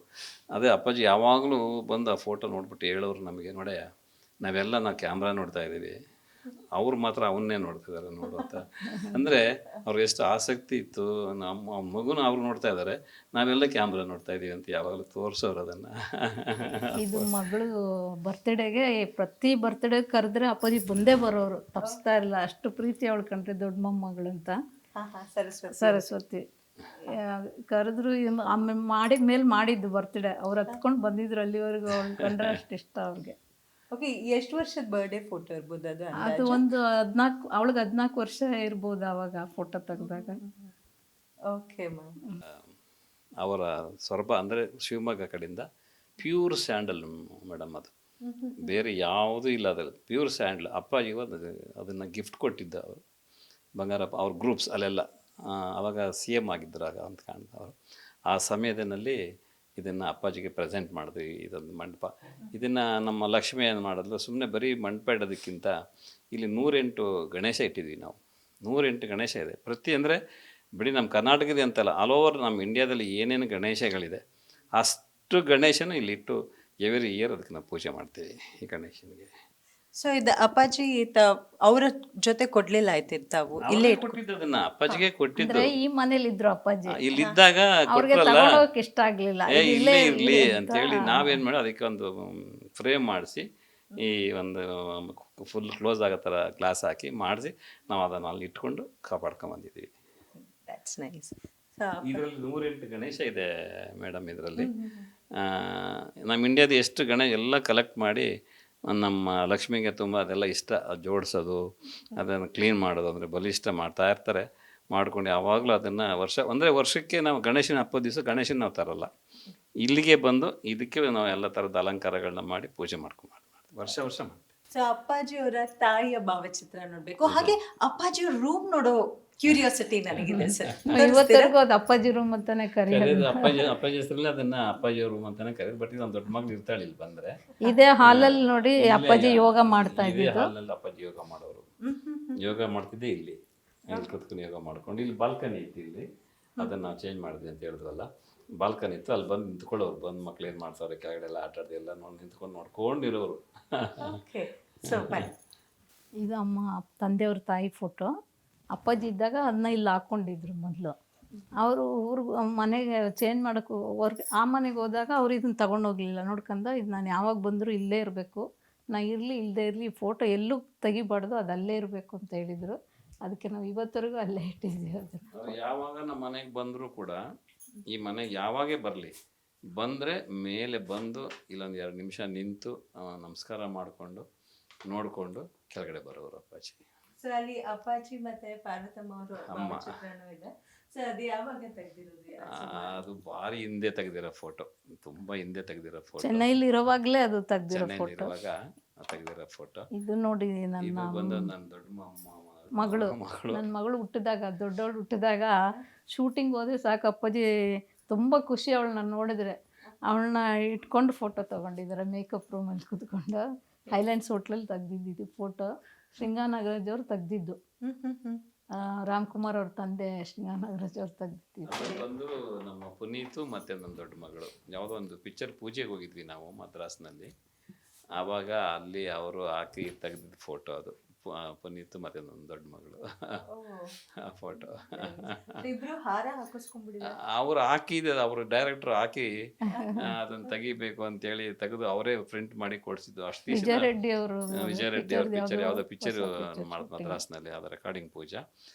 ಅದೇ ಅಪ್ಪಾಜಿ ಯಾವಾಗಲೂ ಬಂದು ಆ ಫೋಟೋ ನೋಡ್ಬಿಟ್ಟು ಹೇಳೋರು ನಮಗೆ, ನೋಡಯ್ಯ ನಾವು ಕ್ಯಾಮ್ರಾ ನೋಡ್ತಾ ಇದ್ದೀವಿ, ಅವ್ರು ಮಾತ್ರ ಅವನ್ನೇ ನೋಡ್ತಿದ್ದಾರೆ ನೋಡು ಅಂತ. ಅಂದರೆ ಅವ್ರಿಗೆ ಎಷ್ಟು ಆಸಕ್ತಿ ಇತ್ತು, ನಮ್ಮ ಮಗುನ ಅವ್ರು ನೋಡ್ತಾ ಇದ್ದಾರೆ, ನಾವೆಲ್ಲ ಕ್ಯಾಮ್ರಾ ನೋಡ್ತಾ ಇದ್ದೀವಿ ಅಂತ ಯಾವಾಗಲೂ ತೋರಿಸೋರು ಅದನ್ನು. ಇದು ಮಗಳು ಬರ್ತ್ಡೇಗೆ ಪ್ರತಿ ಬರ್ತ್ಡೇ ಕರೆದ್ರೆ ಅಪ್ಪಾಜಿ ಬಂದೇ ಬರೋರು, ತಪ್ಪಿಸ್ತಾ ಇಲ್ಲ, ಅಷ್ಟು ಪ್ರೀತಿ ಅವಳು ಕಂಡ್ರೆ ದೊಡ್ಡ ಮೊಮ್ಮಗಳು ಅಂತ. ಸರಸ್ವತಿ ಕರೆದ್ರು, ಆಮೇಲೆ ಮಾಡಿದ ಮೇಲೆ ಮಾಡಿದ್ದು ಬರ್ತ್ಡೇ, ಅವ್ರು ಹತ್ಕೊಂಡು ಬಂದಿದ್ರು ಅಲ್ಲಿವರೆಗೂ, ಅವಳು ಕಂಡ್ರೆ ಅಷ್ಟು ಇಷ್ಟ ಅವ್ರಿಗೆ. ಓಕೆ, ಎಷ್ಟು ವರ್ಷದ ಬರ್ಡೇ ಫೋಟೋ ಇರ್ಬೋದು ಅದು? ಅದು ಒಂದು 14, ಅವಳಿಗೆ 14 ವರ್ಷ ಇರ್ಬೋದು ಆವಾಗ ಫೋಟೋ ತೆಗೆದಾಗ. Okay ma'am. ಅವರ ಸೊರಬ ಅಂದರೆ ಶಿವಮೊಗ್ಗ ಕಡೆಯಿಂದ ಪ್ಯೂರ್ ಸ್ಯಾಂಡಲ್ ಮೇಡಮ್, ಅದು ಬೇರೆ ಯಾವುದೂ ಇಲ್ಲ, ಅದರಲ್ಲಿ ಪ್ಯೂರ್ ಸ್ಯಾಂಡಲ್. ಅಪ್ಪಾಜಿ ಅದನ್ನು ಗಿಫ್ಟ್ ಕೊಟ್ಟಿದ್ದ ಅವರು, ಬಂಗಾರಪ್ಪ ಅವ್ರ ಗ್ರೂಪ್ಸ್ ಅಲ್ಲೆಲ್ಲ. ಆವಾಗ CM ಆಗಿದ್ದರು ಆಗ ಅಂತ ಕಾಣ್ತಾ ಅವರು. ಆ ಸಮಯದಲ್ಲಿ ಇದನ್ನು ಅಪ್ಪಾಜಿಗೆ ಪ್ರೆಸೆಂಟ್ ಮಾಡಿದ್ವಿ, ಇದೊಂದು ಮಂಟಪ. ಇದನ್ನು ನಮ್ಮ ಲಕ್ಷ್ಮಿ ಏನು ಮಾಡಿದ್ಲು, ಸುಮ್ಮನೆ ಬರೀ ಮಂಟಪ ಇಡೋದಕ್ಕಿಂತ ಇಲ್ಲಿ 108 ಗಣೇಶ ಇಟ್ಟಿದ್ವಿ ನಾವು. 108 ಗಣೇಶ ಇದೆ, ಪ್ರತಿ ಅಂದರೆ ಬಿಡಿ ನಮ್ಮ ಕರ್ನಾಟಕದ ಅಂತಲ್ಲ, ಆಲ್ ಓವರ್ ನಮ್ಮ ಇಂಡಿಯಾದಲ್ಲಿ ಏನೇನು ಗಣೇಶಗಳಿದೆ ಅಷ್ಟು ಗಣೇಶನೂ ಇಲ್ಲಿಟ್ಟು ಎವ್ರಿ ಇಯರ್ ಅದಕ್ಕೆ ನಾವು ಪೂಜೆ ಮಾಡ್ತೀವಿ ಈ ಗಣೇಶನಿಗೆ. ಸೊ ಇದು ಅಪ್ಪಾಜಿ ಅವರ ಜೊತೆ ಕೊಡ್ಲಿಲ್ಲ ತಾವು? ಇಲ್ಲೇ ಕೊಟ್ಟಿದ್ದು ಅದನ್ನ ಅಪ್ಪಾಜಿಗೆ ಕೊಟ್ಟಿದ್ದು. ಈ ಮನೇಲಿ ಇದ್ರು ಅಪ್ಪಾಜಿ, ಇಲ್ಲಿದ್ದಾಗ ಅವ್ರಿಗೆ ತಗೊಂಡೋಗಕ್ಕೆ ಇಷ್ಟ ಆಗ್ಲಿಲ್ಲ, ಇಲ್ಲೇ ಇರ್ಲಿ ಅಂತ ಹೇಳಿ ನಾವೇನ್ ಮಾಡಿ ಅದಕ್ಕೆ ಒಂದು ಫ್ರೇಮ್ ಮಾಡಿಸಿ, ಈ ಒಂದು ಫುಲ್ ಕ್ಲೋಸ್ ಆಗೋ ಥರ ಗ್ಲಾಸ್ ಹಾಕಿ ಮಾಡಿಸಿ ನಾವು ಅದನ್ನ ಅಲ್ಲಿ ಇಟ್ಕೊಂಡು ಕಾಪಾಡ್ಕೊಂಡ್ ಬಂದಿದ್ದೀವಿ. ಇದರಲ್ಲಿ 108 ಗಣೇಶ ಇದೆ ಮೇಡಮ್. ಇದರಲ್ಲಿ ನಮ್ಮ ಇಂಡಿಯಾದ ಎಷ್ಟು ಗಣೇಶ ಎಲ್ಲ ಕಲೆಕ್ಟ್ ಮಾಡಿ ನಮ್ಮ ಲಕ್ಷ್ಮಿಗೆ ತುಂಬ ಅದೆಲ್ಲ ಇಷ್ಟ, ಜೋಡಿಸೋದು, ಅದನ್ನು ಕ್ಲೀನ್ ಮಾಡೋದು, ಅಂದರೆ ಬಲಿಷ್ಠ ಮಾಡ್ತಾ ಇರ್ತಾರೆ. ಮಾಡ್ಕೊಂಡು ಯಾವಾಗಲೂ ಅದನ್ನು ವರ್ಷಕ್ಕೆ ನಾವು ಗಣೇಶನ ಹಬ್ಬದ ದಿವಸ ಗಣೇಶನ ನಾವು ತರಲ್ಲ, ಇಲ್ಲಿಗೆ ಬಂದು ಇದಕ್ಕೆ ನಾವು ಎಲ್ಲ ಥರದ ಅಲಂಕಾರಗಳನ್ನ ಮಾಡಿ ಪೂಜೆ ಮಾಡ್ತೀವಿ, ವರ್ಷ ಮಾಡ್ತೀವಿ. ಸೊ ಅಪ್ಪಾಜಿಯವರ ತಾಯಿಯ ಭಾವಚಿತ್ರ ನೋಡ್ಬೇಕು, ಹಾಗೆ ಅಪ್ಪಾಜಿಯವ್ರ ರೂಮ್ ನೋಡೋ ಕ್ಯೂರಿಯಾಸಿಟಿ ನನಗಿದೆ ಸರ್. ಇವತ್ತರೆಗೂ ಅದು ಅಪ್ಪಾಜಿ ರೂಮ್ ಅಂತಾನೆ ಕರೆಯೋದು. ಅಪ್ಪಾಜಿ ಹೆಸರಲ್ಲಿ ಅದನ್ನ ಅಪ್ಪಾಜಿ ರೂಮ್ ಅಂತಾನೆ ಕರೆಯೋದು. ಬಟ್ ಇದು ದೊಡ್ಡ ಮಗಳು ಇರ್ತಾಳೆ ಇಲ್ಲಿ ಬಂದ್ರೆ, ಇದೇ ಹಾಲಲ್ಲಿ ನೋಡಿ ಅಪ್ಪಾಜಿ ಯೋಗ ಮಾಡ್ತಾ ಇದ್ದಿದ್ದು. ಹಾಲಲ್ಲಿ ಅಪ್ಪಾಜಿ ಯೋಗ ಮಾಡೋರು, ಯೋಗ ಮಾಡ್ತಿದ್ದೆ ಇಲ್ಲಿ ಕೂತ್ಕೊಂಡು ಯೋಗ ಮಾಡ್ಕೊಂಡು. ಇಲ್ಲಿ ಬಾಲ್ಕನಿ ಇತ್ತು, ಇಲ್ಲಿ ಅದನ್ನ ನಾವು ಚೇಂಜ್ ಮಾಡಿದ್ವಿ ಅಂತ ಹೇಳಿದ್ವಲ್ಲ, ಬಾಲ್ಕನಿ ಇತ್ತು, ಅಲ್ಲಿ ಬಂದು ನಿಂತ್ಕೊಳ್ಳೋರು, ಬಂದು ಮಕ್ಳು ಏನು ಮಾಡ್ತಾರೆ ಕೆಳಗಡೆ ಎಲ್ಲ ಆಟ ಆಡ್ದು ಎಲ್ಲ ನಿಂತ್ಕೊಂಡು ನೋಡ್ಕೊಂಡಿರೋರು. ಇದು ಅಮ್ಮ ತಂದೆಯವ್ರ ತಾಯಿ ಫೋಟೋ. ಅಪ್ಪಾಜಿ ಇದ್ದಾಗ ಅದನ್ನ ಇಲ್ಲಿ ಹಾಕ್ಕೊಂಡಿದ್ರು ಮೊದಲು. ಅವರು ಊರಿಗೆ ಮನೆಗೆ ಚೇಂಜ್ ಮಾಡೋಕ್ಕೆ ಆ ಮನೆಗೆ ಹೋದಾಗ ಅವ್ರು ಇದನ್ನು ತೊಗೊಂಡೋಗ್ಲಿಲ್ಲ, ನೋಡ್ಕೊಂಡ ಇದು ನಾನು ಯಾವಾಗ ಬಂದರೂ ಇಲ್ಲೇ ಇರಬೇಕು, ನಾ ಇರಲಿ ಇಲ್ಲದೆ ಇರಲಿ ಫೋಟೋ ಎಲ್ಲೂ ತೆಗಿಬಾರ್ದು, ಅದು ಅಲ್ಲೇ ಇರಬೇಕು ಅಂತ ಹೇಳಿದರು. ಅದಕ್ಕೆ ನಾವು ಇವತ್ತರೆಗೂ ಅಲ್ಲೇ ಇಟ್ಟಿದ್ದೀವಿ ಅದನ್ನು. ಯಾವಾಗ ನಮ್ಮ ಮನೆಗೆ ಬಂದರೂ ಕೂಡ, ಈ ಮನೆಗೆ ಯಾವಾಗೇ ಬರಲಿ, ಬಂದರೆ ಮೇಲೆ ಬಂದು ಇಲ್ಲೊಂದು 2 ನಿಮಿಷ ನಿಂತು ನಮಸ್ಕಾರ ಮಾಡಿಕೊಂಡು ನೋಡಿಕೊಂಡು ಕೆಳಗಡೆ ಬರೋರು ಅಪ್ಪಾಜಿ. ಸೊ ಅಲ್ಲಿ ಅಪ್ಪಾಜಿ ಮತ್ತೆ ಪಾರ್ವತಮ್ಮ ಅವರು ಚಿತ್ರನೂ ಇದೆ. ಸೊ ಅದು ಯಾವಾಗ ತೆಗೆದಿರೋದು? ಅದು ಭಾರಿ ಹಿಂದೆ ತೆಗೆದಿರೋ ಫೋಟೋ, ತುಂಬಾ ಹಿಂದೆ ತೆಗೆದಿರೋ ಫೋಟೋ. ಚೆನ್ನೈಲಿ ಇರುವಾಗಲೇ ಅದು ತೆಗೆದಿರೋ ಫೋಟೋ. ತೆಗೆದಿರೋ ಫೋಟೋ ಇದು ನೋಡಿ, ನನ್ನ ದೊಡ್ಡ ಮಗಳು, ನನ್ನ ಮಗಳು ಹುಟ್ಟಿದಾಗ, ದೊಡ್ಡವಳು ಹುಟ್ಟಿದಾಗ ಶೂಟಿಂಗ್ ಹೋದ್ರೆ ಸಾಕು, ಅಪ್ಪಾಜಿ ತುಂಬ ಖುಷಿ ಅವಳನ್ನ ನೋಡಿದ್ರೆ. ಅವಳನ್ನ ಇಟ್ಕೊಂಡು ಫೋಟೋ ತೊಗೊಂಡಿದ್ದಾರೆ ಮೇಕಪ್ ರೂಮಲ್ಲಿ ಕೂತ್ಕೊಂಡು. ಹೈಲ್ಯಾಂಡ್ಸ್ ಹೋಟ್ಲಲ್ಲಿ ತೆಗ್ದಿದ್ದು ಫೋಟೋ. ಶ್ರೀಂಗಾನಾಗರಾಜ್ ಅವ್ರು ತೆಗ್ದಿದ್ದು, ರಾಮ್ಕುಮಾರ್ ಅವ್ರ ತಂದೆ ಶ್ರೀಂಗಾನಾಗರಾಜ್ ಅವ್ರು ತೆಗ್ದಿದ್ದು. ಬಂದು ನಮ್ಮ ಪುನೀತು ಮತ್ತು ನನ್ನ ದೊಡ್ಡ ಮಗಳು ಯಾವುದೋ ಒಂದು ಪಿಕ್ಚರ್ ಪೂಜೆಗೆ ಹೋಗಿದ್ವಿ ನಾವು ಮದ್ರಾಸ್ನಲ್ಲಿ. ಆವಾಗ ಅಲ್ಲಿ ಅವರು ಹಾಕಿ ತೆಗೆದಿದ್ದ ಫೋಟೋ ಅದು, ಪುನೀತ್ ಮತ್ತು ನನ್ನ ದೊಡ್ಡ ಮಗಳು ಆ ಫೋಟೋ. ಅವ್ರು ಹಾಕಿದ, ಅವರು ಡೈರೆಕ್ಟ್ರು ಹಾಕಿ ಅದನ್ನು ತೆಗಿಬೇಕು ಅಂತೇಳಿ ತೆಗೆದು ಅವರೇ ಪ್ರಿಂಟ್ ಮಾಡಿ ಕೊಡಿಸಿದ್ದು. ಅಷ್ಟು ವಿಜಯ್ ರೆಡ್ಡಿ ಅವರು ಪಿಕ್ಚರ್, ಯಾವುದೋ ಪಿಕ್ಚರ್ ಮದ್ರಾಸ್ನಲ್ಲಿ, ಅದು ರೆಕಾರ್ಡಿಂಗ್ ಪೂಜಾ.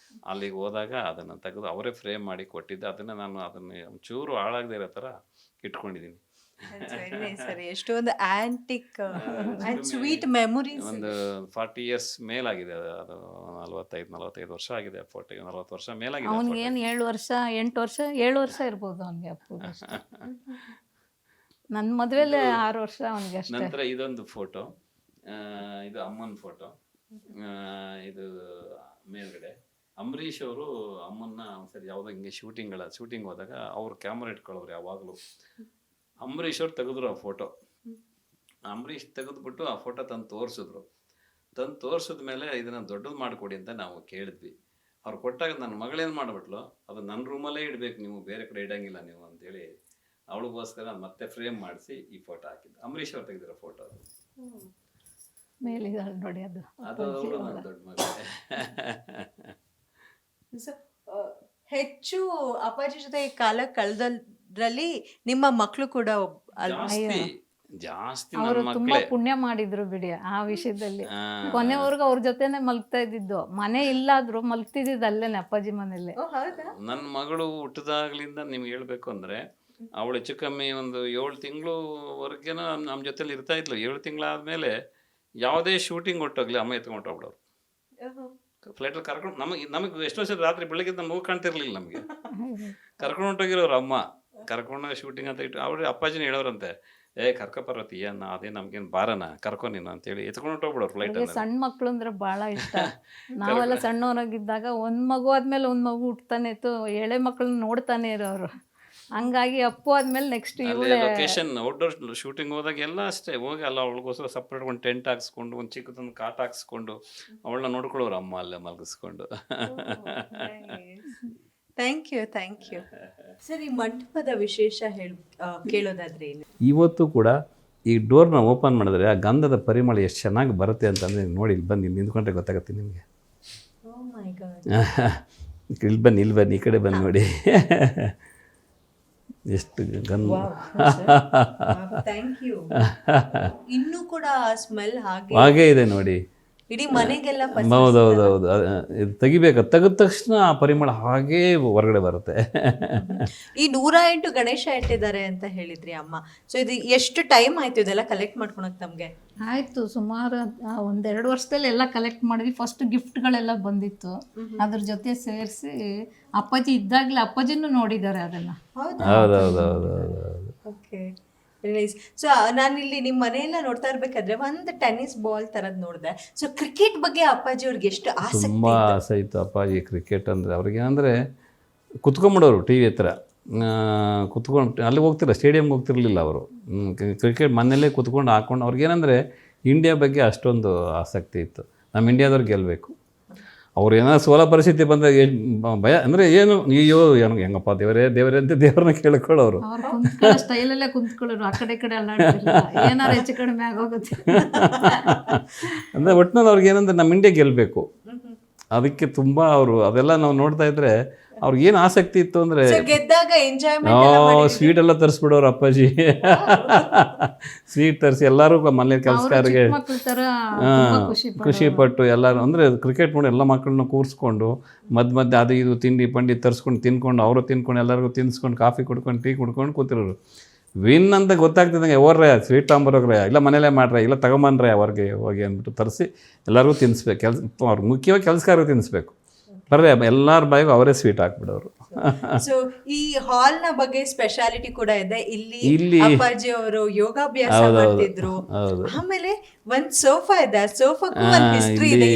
ಅಲ್ಲಿಗೆ ಹೋದಾಗ ಅದನ್ನು ತೆಗೆದು ಅವರೇ ಫ್ರೇಮ್ ಮಾಡಿ ಕೊಟ್ಟಿದ್ದು. ಅದನ್ನು ನಾನು ಒಂಚೂರು ಹಾಳಾಗದೇ ಇರೋ ಥರ ಇಟ್ಕೊಂಡಿದ್ದೀನಿ. Very nice sir. ಎಷ್ಟೊಂದು ಆಂಟಿಕ್ ಅಂಡ್ ಸ್ವೀಟ್ ಮೆಮೊರೀಸ್. ಒಂದು 40 ಇಯರ್ಸ್ ಮೇಲಾಗಿದೆ ಅದು. 45 ವರ್ಷ ಆಗಿದೆ. 40 ವರ್ಷ ಮೇಲಾಗಿದೆ. ಅವ್ನಿಗೆ ಏನು 7 ವರ್ಷ 8 ವರ್ಷ 7 ವರ್ಷ ಇರ್ಬೋದು ಅವನಿಗೆ ಅಪ್ಪು ಅಷ್ಟೇ. ನನ್ನ ಮದುವೆಲೆ 6 ವರ್ಷ ಅವನಿಗೆ ಅಷ್ಟೇ. ನಂತರ ಇದೊಂದು ಫೋಟೋ, ಇದು ಅಮ್ಮನ ಫೋಟೋ. ಇದು ಮೇಲ್ಗಡೆ ಅಂಬರೀಷ್ ಅವರು ಅಮ್ಮನ್ನ ಒಂದ್ಸರಿ ಯಾವುದೋ ಹಿಂಗೆ ಶೂಟಿಂಗ್ ಹೋದಾಗ ಅವ್ರು ಕ್ಯಾಮ್ರಾ ಇಟ್ಕೊಳ್ಳೋರು ಯಾವಾಗಲೂ. ಅಂಬರೀಷ್ ಅವ್ರು ತೆಗೆದ್ರು ಆ ಫೋಟೋ. ಅಂಬರೀಷ್ ತೆಗೆದ್ಬಿಟ್ಟು ಆ ಫೋಟೋ ತಂದು ತೋರಿಸಿದ ಮೇಲೆ ಇದನ್ನು ದೊಡ್ಡದು ಮಾಡಿಕೊಡಿ ಅಂತ ನಾವು ಕೇಳಿದ್ವಿ. ಅವ್ರು ಕೊಟ್ಟಾಗ ನನ್ನ ಮಗಳೇನು ಮಾಡಿಬಿಟ್ಲು, ಅದು ನನ್ನ ರೂಮಲ್ಲೇ ಇಡಬೇಕು, ನೀವು ಬೇರೆ ಕಡೆ ಇಡಂಗಿಲ್ಲ ನೀವು ಅಂತೇಳಿ ಅವಳಿಗೋಸ್ಕರ ಮತ್ತೆ ಫ್ರೇಮ್ ಮಾಡಿಸಿ ಈ ಫೋಟೋ ಹಾಕಿದ್ದು. ಅಂಬರೀಷ್ ಅವ್ರು ತೆಗೆದಿರೋ ಫೋಟೋ ಅದು. ಮೇಲಿದ್ದಾಳೆ ನೋಡಿ ಅದು. ಅವಳು ನನ್ನ ದೊಡ್ಡ ಮಗಳೇ. ಹೆಚ್ಚು ಅಪ್ಪಾಜಿ ಜೊತೆ ಕಾಲ ಕಳೆದ್ರಲ್ಲಿ ನಿಮ್ಮ ಮಕ್ಕಳು ಕೂಡ ಜಾಸ್ತಿ ಅವರು ನನ್ನ ತುಂಬಾ ಮಕ್ಕಳೇ. ಪುಣ್ಯ ಮಾಡಿದ್ರು ಬಿಡಿ ಆ ವಿಷಯದಲ್ಲಿ. ಕೊನೆವರೆಗೂ ಅವ್ರ ಜೊತೆನೆ ಮಲ್ಗ್ತಾ ಇದ್ದಿದ್ದು. ಮನೆ ಇಲ್ಲಾದ್ರೂ ಮಲ್ಗ್ತಿದ್ದಿದ್ದು ಅಲ್ಲೇನೆ ಅಪ್ಪಾಜಿ ಮನೇಲಿ. ನನ್ನ ಮಗಳು ಹುಟ್ಟಿದಾಗ್ಲಿಂದ ನಿಮ್ಗೆ ಹೇಳ್ಬೇಕು ಅಂದ್ರೆ ಅವಳು ಹೆಚ್ಚು ಕಮ್ಮಿ ಒಂದು 7 ತಿಂಗಳವರೆಗೇನ ನಮ್ಮ ಜೊತೆಲಿ ಇರ್ತಾ ಇದ್ಲು. 7 ತಿಂಗಳಾದ್ಮೇಲೆ ಯಾವುದೇ ಶೂಟಿಂಗ್ ಹೊಟ್ಟೋಗ್ಲಿ ಅಮ್ಮ ಎತ್ಕೊಂಡು ಹೊಟ್ಟೋಗ್ಬಿಡೋರು. ಫ್ಲೈಟಲ್ಲಿ ಕರ್ಕೊಂಡು ನಮಗೆ ಎಷ್ಟೋ ಸಲ ರಾತ್ರಿ ಬೆಳಗ್ಗೆ ನಮ್ಮ ಮಗು ಕಾಣ್ತಿರ್ಲಿಲ್ಲ ನಮಗೆ. ಕರ್ಕೊಂಡು ಹೊಂಟೋಗಿರೋರು ಅಮ್ಮ. ಕರ್ಕೊಂಡು ಶೂಟಿಂಗ್ ಅಂತ ಇಟ್ಟು ಅವ್ರು ಅಪ್ಪಾಜಿನ ಹೇಳೋರಂತೆ, ಕರ್ಕೊಬರತ್ತಿ ಅದೇ ನಮ್ಗೇನು ಬಾರನ ಕರ್ಕೊ ನೀನು ಅಂತೇಳಿ ಎತ್ಕೊಂಡು ಹೊಂಟೋಗ್ಬಿಡೋರು ಫ್ಲೈಟಲ್ಲಿ. ಸಣ್ಣ ಮಕ್ಳು ಅಂದ್ರೆ ಬಹಳ ಇಷ್ಟ. ನಾವೆಲ್ಲ ಸಣ್ಣವರಾಗಿದ್ದಾಗ ಒಂದ್ ಮಗು ಆದ್ಮೇಲೆ ಒಂದ್ ಮಗು ಹುಟ್ತಾನೆ ಇತ್ತು. ಎಳೆ ಮಕ್ಳನ್ನ ನೋಡ್ತಾನೆ ಇರೋರು. ಹಂಗಾಗಿ ಅಪ್ಪು ಆದ್ಮೇಲೆ ನೆಕ್ಸ್ಟ್ ಇವಳೇ. ಲೊಕೇಶನ್ ಔಟ್ಡೋರ್ ಶೂಟಿಂಗ್ ಹೋದಾಗ ಎಲ್ಲ ಅಷ್ಟೇ ಹೋಗಿ ಅಲ್ಲ ಅವಳಿಗೋಸ್ಕರ ಸಪ್ರೇಟ್ ಒಂದು ಟೆಂಟ್ ಹಾಕ್ಸ್ಕೊಂಡು ಒಂದು ಚಿಕ್ಕದೊಂದು ಕಾಟ್ ಹಾಕ್ಸ್ಕೊಂಡು ಅವಳನ್ನ ನೋಡ್ಕೊಳ್ಳೋರು ಅಮ್ಮ ಅಲ್ಲೇ ಮಲಗಿಸ್ಕೊಂಡು. Thank you sir. ಈ ಮಂಟಪದ ವಿಶೇಷ ಕೇಳೋದಾದ್ರೆ ಏನು? ಇವತ್ತು ಕೂಡ ಈ ಡೋರ್ನ ಓಪನ್ ಮಾಡಿದ್ರೆ ಆ ಗಂಧದ ಪರಿಮಳ ಎಷ್ಟು ಚೆನ್ನಾಗಿ ಬರುತ್ತೆ ಅಂತಂದರೆ ನೋಡಿ, ಇಲ್ಲಿ ಬಂದು ಇಲ್ಲಿ ನಿಂತ್ಕೊಂಡ್ರೆ ಗೊತ್ತಾಗುತ್ತೆ ನಿಮಗೆ. ಇಲ್ಲಿ ಬನ್ನಿ ಈ ಕಡೆ ಬಂದು ನೋಡಿ ಎಷ್ಟು ಗಂಧ. Thank you. ಇನ್ನೂ ಕೂಡ ಸ್ಮೆಲ್ ಹಾಗೇ ಇದೆ ನೋಡಿ. ಇಡೀ ಮನೆಗೆಲ್ಲ ಹೌದೌದು. ಇದು ತೆಗಿಬೇಕು, ತೆಗೆದ ತಕ್ಷಣ ಆ ಪರಿಮಳ ಹಾಗೇ ಹೊರಗಡೆ ಬರುತ್ತೆ. ಈ 108 ಗಣೇಶ ಇಟ್ಟಿದ್ದಾರೆ ಅಂತ ಹೇಳಿದ್ರಿ ಅಮ್ಮ. ಸೊ ಇದು ಎಷ್ಟು ಟೈಮ್ ಆಯ್ತು ಇದೆಲ್ಲ ಕಲೆಕ್ಟ್ ಮಾಡ್ಕೊಳಕ್ ನಮ್ಗೆ? ಆಯ್ತು, ಸುಮಾರು 1-2 ವರ್ಷದಲ್ಲಿ ಎಲ್ಲ ಕಲೆಕ್ಟ್ ಮಾಡಿದ್ವಿ. ಫಸ್ಟ್ ಗಿಫ್ಟ್ಗಳೆಲ್ಲ ಬಂದಿತ್ತು, ಅದ್ರ ಜೊತೆ ಸೇರಿಸಿ ಅಪ್ಪಾಜಿ ಇದ್ದಾಗಲೇ ಅಪ್ಪಾಜಿನೂ ನೋಡಿದ್ದಾರೆ ಅದನ್ನ. ಹೌದೌದೌದು. ಓಕೆ, ಸೊ ನಾನಿಲ್ಲಿ ನಿಮ್ಮ ಮನೆಯೆಲ್ಲ ನೋಡ್ತಾ ಇರ್ಬೇಕಾದ್ರೆ ಒಂದು ಟೆನ್ನಿಸ್ ಬಾಲ್ ತರದ್ ನೋಡಿದೆ. ಸೊ ಕ್ರಿಕೆಟ್ ಬಗ್ಗೆ ಅಪ್ಪಾಜಿ ಅವ್ರಿಗೆ ಎಷ್ಟು ಆಸಕ್ತಿ? ತುಂಬ ಆಸೆ ಇತ್ತು ಅಪ್ಪಾಜಿ ಕ್ರಿಕೆಟ್ ಅಂದರೆ. ಅವ್ರಿಗೆ ಅಂದರೆ ಕುತ್ಕೊಂಬಿಡೋರು ಟಿ ವಿ ಹತ್ರ ಕುತ್ಕೊಂಡು. ಅಲ್ಲಿ ಸ್ಟೇಡಿಯಮ್ಗೆ ಹೋಗ್ತಿರ್ಲಿಲ್ಲ ಅವರು. ಕ್ರಿಕೆಟ್ ಮನೆಯಲ್ಲೇ ಕುತ್ಕೊಂಡು ಹಾಕ್ಕೊಂಡು. ಅವ್ರಿಗೇನೆಂದರೆ ಇಂಡಿಯಾ ಬಗ್ಗೆ ಅಷ್ಟೊಂದು ಆಸಕ್ತಿ ಇತ್ತು. ನಮ್ಮ ಇಂಡಿಯಾದವ್ರು ಗೆಲ್ಲಬೇಕು. ಅವ್ರು ಏನಾದ್ರು ಸೋಲ ಪರಿಸ್ಥಿತಿ ಬಂದಾಗ ಭಯ ಅಂದರೆ ಏನು, ಅಯ್ಯೋ ಹೆಂಗಪ್ಪ ದೇವರೇ ಅಂತ ದೇವ್ರನ್ನ ಕೇಳ್ಕೊಳ್ಳೋರು. ಸ್ಟೈಲಲ್ಲೇ ಕುಂತ್ಕೊಳ್ಳೋರು, ಆ ಕಡೆ ಅಲ್ಲಾಡ್ತಿರ್ಲಿಲ್ಲ. ಏನಾರು ಹೆಚ್ಚು ಕಡಿಮೆ ಆಗೋಗುತ್ತೆ ಅಂದರೆ ಒಟ್ಟಿನಲ್ಲಿ ಅವ್ರಿಗೆ ಏನಂದ್ರೆ ನಮ್ಮ ಇಂಡಿಯಾ ಗೆಲ್ಲಬೇಕು. ಅದಕ್ಕೆ ತುಂಬ ಅವರು ಅದೆಲ್ಲ ನಾವು ನೋಡ್ತಾ ಇದ್ರೆ ಅವ್ರಿಗೇನು ಆಸಕ್ತಿ ಇತ್ತು ಅಂದರೆ ಗೆದ್ದಾಗ ಎಂಜಾಯ್ಮೆಂಟ್ ಸ್ವೀಟ್ ಎಲ್ಲ ತರಿಸ್ಬಿಡೋರು ಅಪ್ಪಾಜಿ. ಸ್ವೀಟ್ ತರಿಸಿ ಎಲ್ಲರೂ ಮನೇಲಿ ಕೆಲಸಗಾರಿಗೆ ಖುಷಿ ಪಟ್ಟು ಎಲ್ಲರೂ ಅಂದರೆ ಕ್ರಿಕೆಟ್ ನೋಡಿ ಎಲ್ಲ ಮಕ್ಕಳನ್ನ ಕೂರಿಸ್ಕೊಂಡು ಮಧ್ಯೆ ಅದು ಇದು ತಿಂಡಿ ಪಂಡಿ ತರಿಸ್ಕೊಂಡು ತಿನ್ಕೊಂಡು ಅವರು ತಿನ್ಕೊಂಡು ಎಲ್ಲರಿಗೂ ತಿನ್ಸ್ಕೊಂಡು ಕಾಫಿ ಕುಡ್ಕೊಂಡು ಟೀ ಕುಡ್ಕೊಂಡು ಕೂತಿರೋರು. ವಿನ್ ಅಂತ ಗೊತ್ತಾಗ್ತಿದ್ದಂಗೆ ಓರ್ರೆ ಸ್ವೀಟ್ ತೊಗೊಂಬರೋಗ್ರೆ, ಇಲ್ಲ ಮನೇಲೇ ಮಾಡ್ರೆ, ಇಲ್ಲ ತಗೊಂಬನ್ರೆ ಅವ್ರಿಗೆ ಹೋಗಿ ಅಂದ್ಬಿಟ್ಟು ತರಿಸಿ ಎಲ್ಲರಿಗೂ ತಿನ್ನಿಸ್ಬೇಕು. ಅವ್ರಿಗೆ ಮುಖ್ಯವಾಗಿ ಕೆಲಸಗಾರರಿಗೆ ತಿನ್ನಿಸ್ಬೇಕು. ಬರ್ರೆ ಎಲ್ಲರ ಬಾಯಿಗೂ ಅವರೇ ಸ್ವೀಟ್ ಹಾಕ್ಬಿಡೋರು. ಸೊ ಈ ಹಾಲ್ ನ ಬಗ್ಗೆ ಸ್ಪೆಷಾಲಿಟಿ ಕೂಡ ಇದೆ. ಇಲ್ಲಿ ಅಪ್ಪಾಜಿ ಅವರು ಯೋಗಾಭ್ಯಾಸ ಮಾಡ್ತಿದ್ರು. ಆಮೇಲೆ ಒಂದ್ ಸೋಫಾ ಇದೆ, ಸೋಫಾಕ್ಕೂ ಒಂದು ಹಿಸ್ಟ್ರಿ ಇದೆ.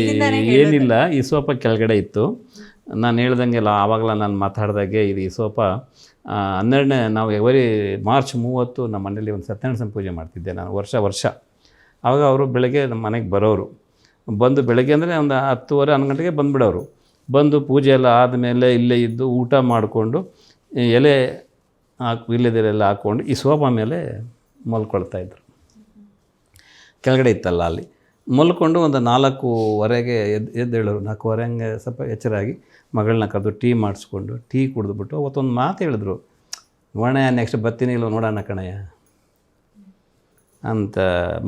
ಏನಿಲ್ಲ, ಈ ಸೋಫಾ ಕೆಳಗಡೆ ಇತ್ತು. ನಾನು ಹೇಳ್ದಂಗೆಲ್ಲ ಆವಾಗಲ ನಾನು ಮಾತಾಡ್ದಾಗೆ ಇದು ಈ ಸೋಫಾ 12ನೇ ನಾವು ಎವರಿ ಮಾರ್ಚ್ 30 ನಮ್ಮ ಮನೇಲಿ ಒಂದು ಸತ್ಯನಾರಾಯಣ ಪೂಜೆ ಮಾಡ್ತಿದ್ದೆ ನಾನು ವರ್ಷ. ಆವಾಗ ಅವರು ಬೆಳಗ್ಗೆ ನಮ್ಮ ಮನೆಗೆ ಬರೋರು. ಬಂದು ಬೆಳಗ್ಗೆ ಅಂದರೆ ಒಂದು 10:30-11 ಗಂಟೆಗೆ ಬಂದುಬಿಡೋರು. ಬಂದು ಪೂಜೆ ಎಲ್ಲ ಆದಮೇಲೆ ಇಲ್ಲೇ ಇದ್ದು ಊಟ ಮಾಡಿಕೊಂಡು ಎಲೆ ಇಲ್ಲದೆಲ್ಲ ಹಾಕ್ಕೊಂಡು ಈ ಸೋಫಾ ಮೇಲೆ ಮಲ್ಕೊಳ್ತಾಯಿದ್ರು. ಕೆಳಗಡೆ ಇತ್ತಲ್ಲ ಅಲ್ಲಿ ಮಲ್ಕೊಂಡು ಒಂದು 4:15ಗೆ ಎದ್ದೇಳೋರು. 4:15 ಹಂಗೆ ಸ್ವಲ್ಪ ಎಚ್ಚರಾಗಿ ಮಗಳನ್ನ ಕರೆದು ಟೀ ಮಾಡಿಸ್ಕೊಂಡು ಟೀ ಕುಡಿದ್ಬಿಟ್ಟು ಅವತ್ತೊಂದು ಮಾತು ಹೇಳಿದ್ರು, ನೋಡೋಣ ನೆಕ್ಸ್ಟ್ ಬರ್ತೀನಿ ಇಲ್ಲ ನೋಡೋಣ ಕಣಯ್ಯ ಅಂತ.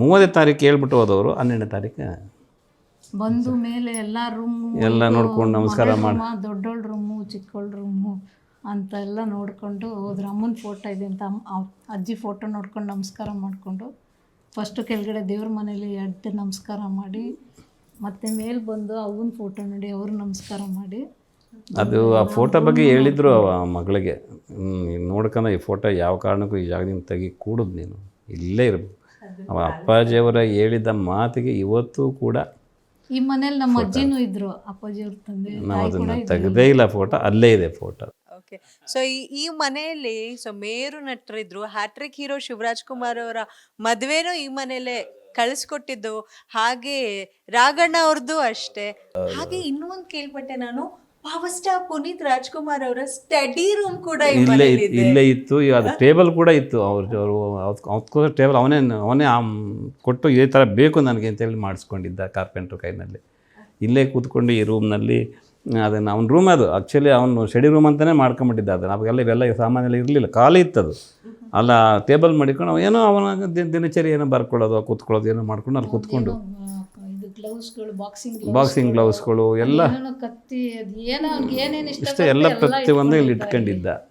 30ನೇ ತಾರೀಕು ಹೇಳ್ಬಿಟ್ಟು ಹೋದವರು 12ನೇ ತಾರೀಕು ಬಂದು ಮೇಲೆ ಎಲ್ಲ ರೂಮು ಎಲ್ಲ ನೋಡ್ಕೊಂಡು ನಮಸ್ಕಾರ ಮಾಡಿ ದೊಡ್ಡೋಳ ರೂಮು ಚಿಕ್ಕೋಳ ರೂಮು ಅಂತ ಎಲ್ಲ ನೋಡಿಕೊಂಡು ಹೋದ್ರು. ಅಮ್ಮನ ಫೋಟೋ ಇದೆ ಅಂತ ಅಜ್ಜಿ ಫೋಟೋ ನೋಡ್ಕೊಂಡು ನಮಸ್ಕಾರ ಮಾಡಿಕೊಂಡು ಫಸ್ಟು ಕೆಳಗಡೆ ದೇವ್ರ ಮನೇಲಿ ಎದ್ದು ನಮಸ್ಕಾರ ಮಾಡಿ ಮತ್ತೆ ಮೇಲೆ ಬಂದು ಅವ್ವನ ಫೋಟೋ ನೋಡಿ ಅವ್ರು ನಮಸ್ಕಾರ ಮಾಡಿ ಅದು ಆ ಫೋಟೋ ಬಗ್ಗೆ ಹೇಳಿದ್ರು ಆ ಮಗಳಿಗೆ, ನೋಡ್ಕೊಂಡು ಈ ಫೋಟೋ ಯಾವ ಕಾರಣಕ್ಕೂ ಈ ಜಾಗದಿಂದ ತೆಗಿ ಕೂಡುದು ನೀನು ಇಲ್ಲೇ ಇರ್ಬೇಕು. ಅವ ಅಪ್ಪಾಜಿಯವರ ಹೇಳಿದ ಮಾತಿಗೆ ಇವತ್ತು ಕೂಡ ಈ ಮನೇಲಿ ನಮ್ಮ ಅಜ್ಜಿನೂ ಇದ್ರು, ಅಪ್ಪಾಜಿಯವ್ರ ತಂದೆ ನಾವು ಅದನ್ನು ತೆಗೆದೇ ಇಲ್ಲ, ಫೋಟೋ ಅಲ್ಲೇ ಇದೆ ಫೋಟೋ. ಓಕೆ. ಸೊ ಈ ಮನೆಯಲ್ಲಿ ಮೇರು ನಟರಿದ್ರು, ಹ್ಯಾಟ್ರಿಕ್ ಹೀರೋ ಶಿವರಾಜ್ ಕುಮಾರ್ ಅವರ ಮದುವೆನೂ ಈ ಮನೇಲೆ ಕಳಿಸ್ಕೊಟ್ಟಿದ್ದು, ಹಾಗೆ ರಾಘಣ್ಣ ಅವ್ರದ್ದು ಅಷ್ಟೇ. ಹಾಗೆ ಇನ್ನೂ ಒಂದು ಕೇಳ್ಪಟ್ಟೆ ನಾನು, ಪವರ್ ಸ್ಟಾರ್ ಪುನೀತ್ ರಾಜ್ಕುಮಾರ್ ಅವರ ಸ್ಟಡಿ ರೂಮ್ ಕೂಡ ಈ ಮನೇಲಿ ಇದೆ. ಇಲ್ಲೇ ಇತ್ತು, ಅದು ಟೇಬಲ್ ಕೂಡ ಇತ್ತು. ಅವ್ರು ಟೇಬಲ್ ಅವನೇ ಕೊಟ್ಟು ಇದೇ ಥರ ಬೇಕು ನನಗೆ ಅಂತೇಳಿ ಮಾಡಿಸ್ಕೊಂಡಿದ್ದ ಕಾರ್ಪೆಂಟ್ರ್ ಕೈನಲ್ಲಿ. ಇಲ್ಲೇ ಕೂತ್ಕೊಂಡು ಈ ರೂಮ್ನಲ್ಲಿ ಅದನ್ನು ಅವ್ನ ರೂಮ್ ಅದು ಆ್ಯಕ್ಚುಲಿ ಅವನು ಸ್ಟಡಿ ರೂಮ್ ಅಂತಲೇ ಮಾಡ್ಕೊಂಬಿಟ್ಟಿದ್ದ. ಅದು ನಮಗೆಲ್ಲ ಇವೆಲ್ಲ ಸಾಮಾನ್ಯ ಇರಲಿಲ್ಲ, ಖಾಲಿ ಇತ್ತದು. ಅಲ್ಲ ಟೇಬಲ್ ಮಾಡಿಕೊಂಡು ಏನೋ ಅವನ ದಿನಚರಿ ಏನೋ ಬರ್ಕೊಳ್ಳೋದು ಕೂತ್ಕೊಳ್ಳೋದು ಏನೋ ಮಾಡ್ಕೊಂಡು ಅಲ್ಲಿ ಕೂತ್ಕೊಂಡು ಇದು ಗ್ಲೌಸ್ಗಳು, ಬಾಕ್ಸಿಂಗ್ ಗ್ಲೌಸ್ಗಳು ಎಲ್ಲ ಕತ್ತಿ, ಅದು ಏನೋ ಅವ್ನಿಗೆ ಏನೇನು ಇಷ್ಟ ಎಲ್ಲ ಪ್ರತಿಯೊಂದು ಇಲ್ಲಿ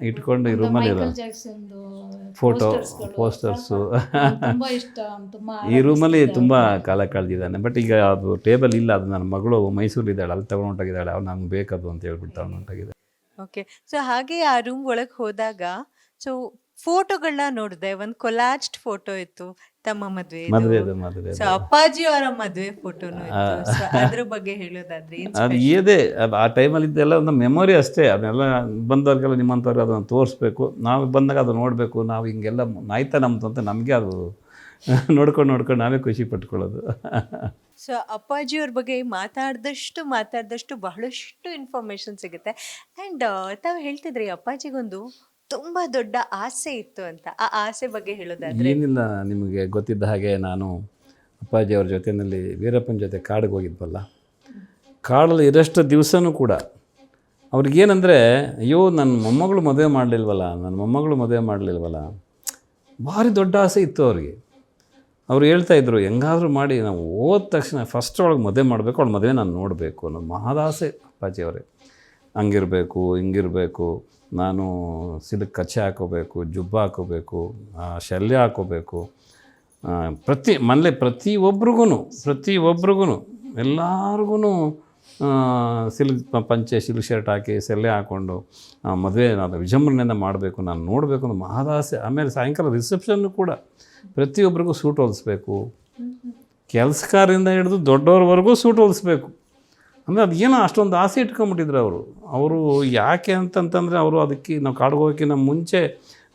ಇಟ್ಕೊಂಡು ಈ ರೂಮಲ್ಲಿ ಇರೋ ಫೋಟೋ ಪೋಸ್ಟರ್ಸು ತುಂಬ ಇಷ್ಟ. ಈ ರೂಮಲ್ಲಿ ತುಂಬ ಕಾಲ ಕಳೆದಿದ್ದಾನೆ. ಬಟ್ ಈಗ ಅದು ಟೇಬಲ್ ಇಲ್ಲ, ಅದು ನನ್ನ ಮಗಳು ಮೈಸೂರಿದ್ದಾಳೆ, ಅಲ್ಲಿ ತಗೊಂಡೋಗಿದ್ದಾಳೆ. ಅವ್ನು ನಂಗೆ ಬೇಕದು ಅಂತ ಹೇಳ್ಬಿಟ್ಟು ತಗೊಂಡೋಗಿದೆ. ಓಕೆ. ಸೊ ಹಾಗೆ ಆ ರೂಮ್ ಒಳಗೆ ಹೋದಾಗ ಸೊ ಫೋಟೋಗಳನ್ನ ನೋಡಿದೆ. ಒಂದು ಕೊಲಾಜ್ಡ್ ಫೋಟೋ ಇತ್ತು ತಮ್ಮ ಮದುವೆ, ಸೊ ಅಪ್ಪಾಜಿ ಅವರ ಮದುವೆ ಫೋಟೋನು ಇತ್ತು. So ಅದ್ರ ಬಗ್ಗೆ ಹೇಳೋದಾದ್ರೆ ಅದು ಏದೇ ಆ ಟೈಮಲ್ಲಿ ಇದ್ದೆಲ್ಲ ಒಂದು ಮೆಮೊರಿ ಅಷ್ಟೇ. ಅದನ್ನೆಲ್ಲ ಬಂದವ್ರಿಗೆಲ್ಲ ನಿಮ್ಮಂಥವ್ರಿಗೆ ಅದನ್ನು ತೋರಿಸ್ಬೇಕು, ನಾವು ಬಂದಾಗ ಅದು ನೋಡಬೇಕು, ನಾವು ಹಿಂಗೆಲ್ಲ ಆಯ್ತಾ ನಮ್ಮದು ಅಂತ ನಮಗೆ ಅದು ನೋಡ್ಕೊಂಡು ನಾವೇ ಖುಷಿ ಪಟ್ಕೊಳ್ಳೋದು. ಸೊ ಅಪ್ಪಾಜಿಯವ್ರ ಬಗ್ಗೆ ಮಾತಾಡ್ದಷ್ಟು ಬಹಳಷ್ಟು ಇನ್ಫಾರ್ಮೇಶನ್ ಸಿಗುತ್ತೆ. ಆ್ಯಂಡ್ ತಾವು ಹೇಳ್ತಿದ್ರಿ ಅಪ್ಪಾಜಿಗೊಂದು ತುಂಬ ದೊಡ್ಡ ಆಸೆ ಇತ್ತು ಅಂತ. ಆ ಆಸೆ ಬಗ್ಗೆ ಹೇಳೋದಾದ್ರೆ ಏನಿಲ್ಲ, ನಿಮಗೆ ಗೊತ್ತಿದ್ದ ಹಾಗೆ ನಾನು ಅಪ್ಪಾಜಿಯವ್ರ ಜೊತೆಯಲ್ಲಿ ವೀರಪ್ಪನ ಜೊತೆ ಕಾಡಿಗೆ ಹೋಗಿದ್ವಲ್ಲ, ಕಾಡಲ್ಲಿ ಇರೋಷ್ಟು ದಿವಸನೂ ಕೂಡ ಅವ್ರಿಗೇನಂದರೆ, ಅಯ್ಯೋ ನನ್ನ ಮೊಮ್ಮಗಳು ಮದುವೆ ಮಾಡಲಿಲ್ವಲ್ಲ, ಭಾರಿ ದೊಡ್ಡ ಆಸೆ ಇತ್ತು ಅವ್ರಿಗೆ. ಅವ್ರು ಹೇಳ್ತಾಯಿದ್ರು, ಹೆಂಗಾದರೂ ಮಾಡಿ ನಾವು ಹೋದ ತಕ್ಷಣ ಫಸ್ಟ್ ಒಳಗೆ ಮದುವೆ ಮಾಡಬೇಕು, ಅವಳ ಮದುವೆ ನಾನು ನೋಡಬೇಕು ಅನ್ನೋದು ಮಹದಾಸೆ ಅಪ್ಪಾಜಿಯವರೇ. ಹಂಗಿರಬೇಕು ಹಿಂಗಿರಬೇಕು, ನಾನು ಸಿಲ್ಕ್ ಕಚ್ಚೆ ಹಾಕೋಬೇಕು, ಜುಬ್ಬ ಹಾಕೋಬೇಕು, ಶಲ್ಯ ಹಾಕೋಬೇಕು, ಪ್ರತಿಯೊಬ್ಬರಿಗೂ ಎಲ್ಲರಿಗೂ ಸಿಲ್ಕ್ ಪಂಚೆ ಸಿಲ್ಕ್ ಶರ್ಟ್ ಹಾಕಿ ಶಲ್ಯ ಹಾಕ್ಕೊಂಡು ಮದುವೆ ನಾನು ವಿಜೃಂಭಣೆಯಿಂದ ಮಾಡಬೇಕು, ನಾನು ನೋಡಬೇಕು ಅನ್ನೋ ಮಹದಾಸೆ. ಆಮೇಲೆ ಸಾಯಂಕಾಲ ರಿಸೆಪ್ಷನ್ನು ಕೂಡ ಪ್ರತಿಯೊಬ್ಬರಿಗೂ ಸೂಟ್ ಹೊಲಿಸ್ಬೇಕು, ಕೆಲಸಕಾರರಿಂದ ಹಿಡಿದು ದೊಡ್ಡವ್ರವರೆಗೂ ಸೂಟ್ ಹೊಲಿಸ್ಬೇಕು. ಅಂದರೆ ಅದು ಏನೋ ಅಷ್ಟೊಂದು ಆಸೆ ಇಟ್ಕೊಂಬಿಟ್ಟಿದ್ರು ಅವರು. ಯಾಕೆ ಅಂತಂತಂದರೆ ಅವರು ಅದಕ್ಕೆ ನಾವು ಕಾಡಿಗೆ ಹೋಗೋಕ್ಕಿಂತ ಮುಂಚೆ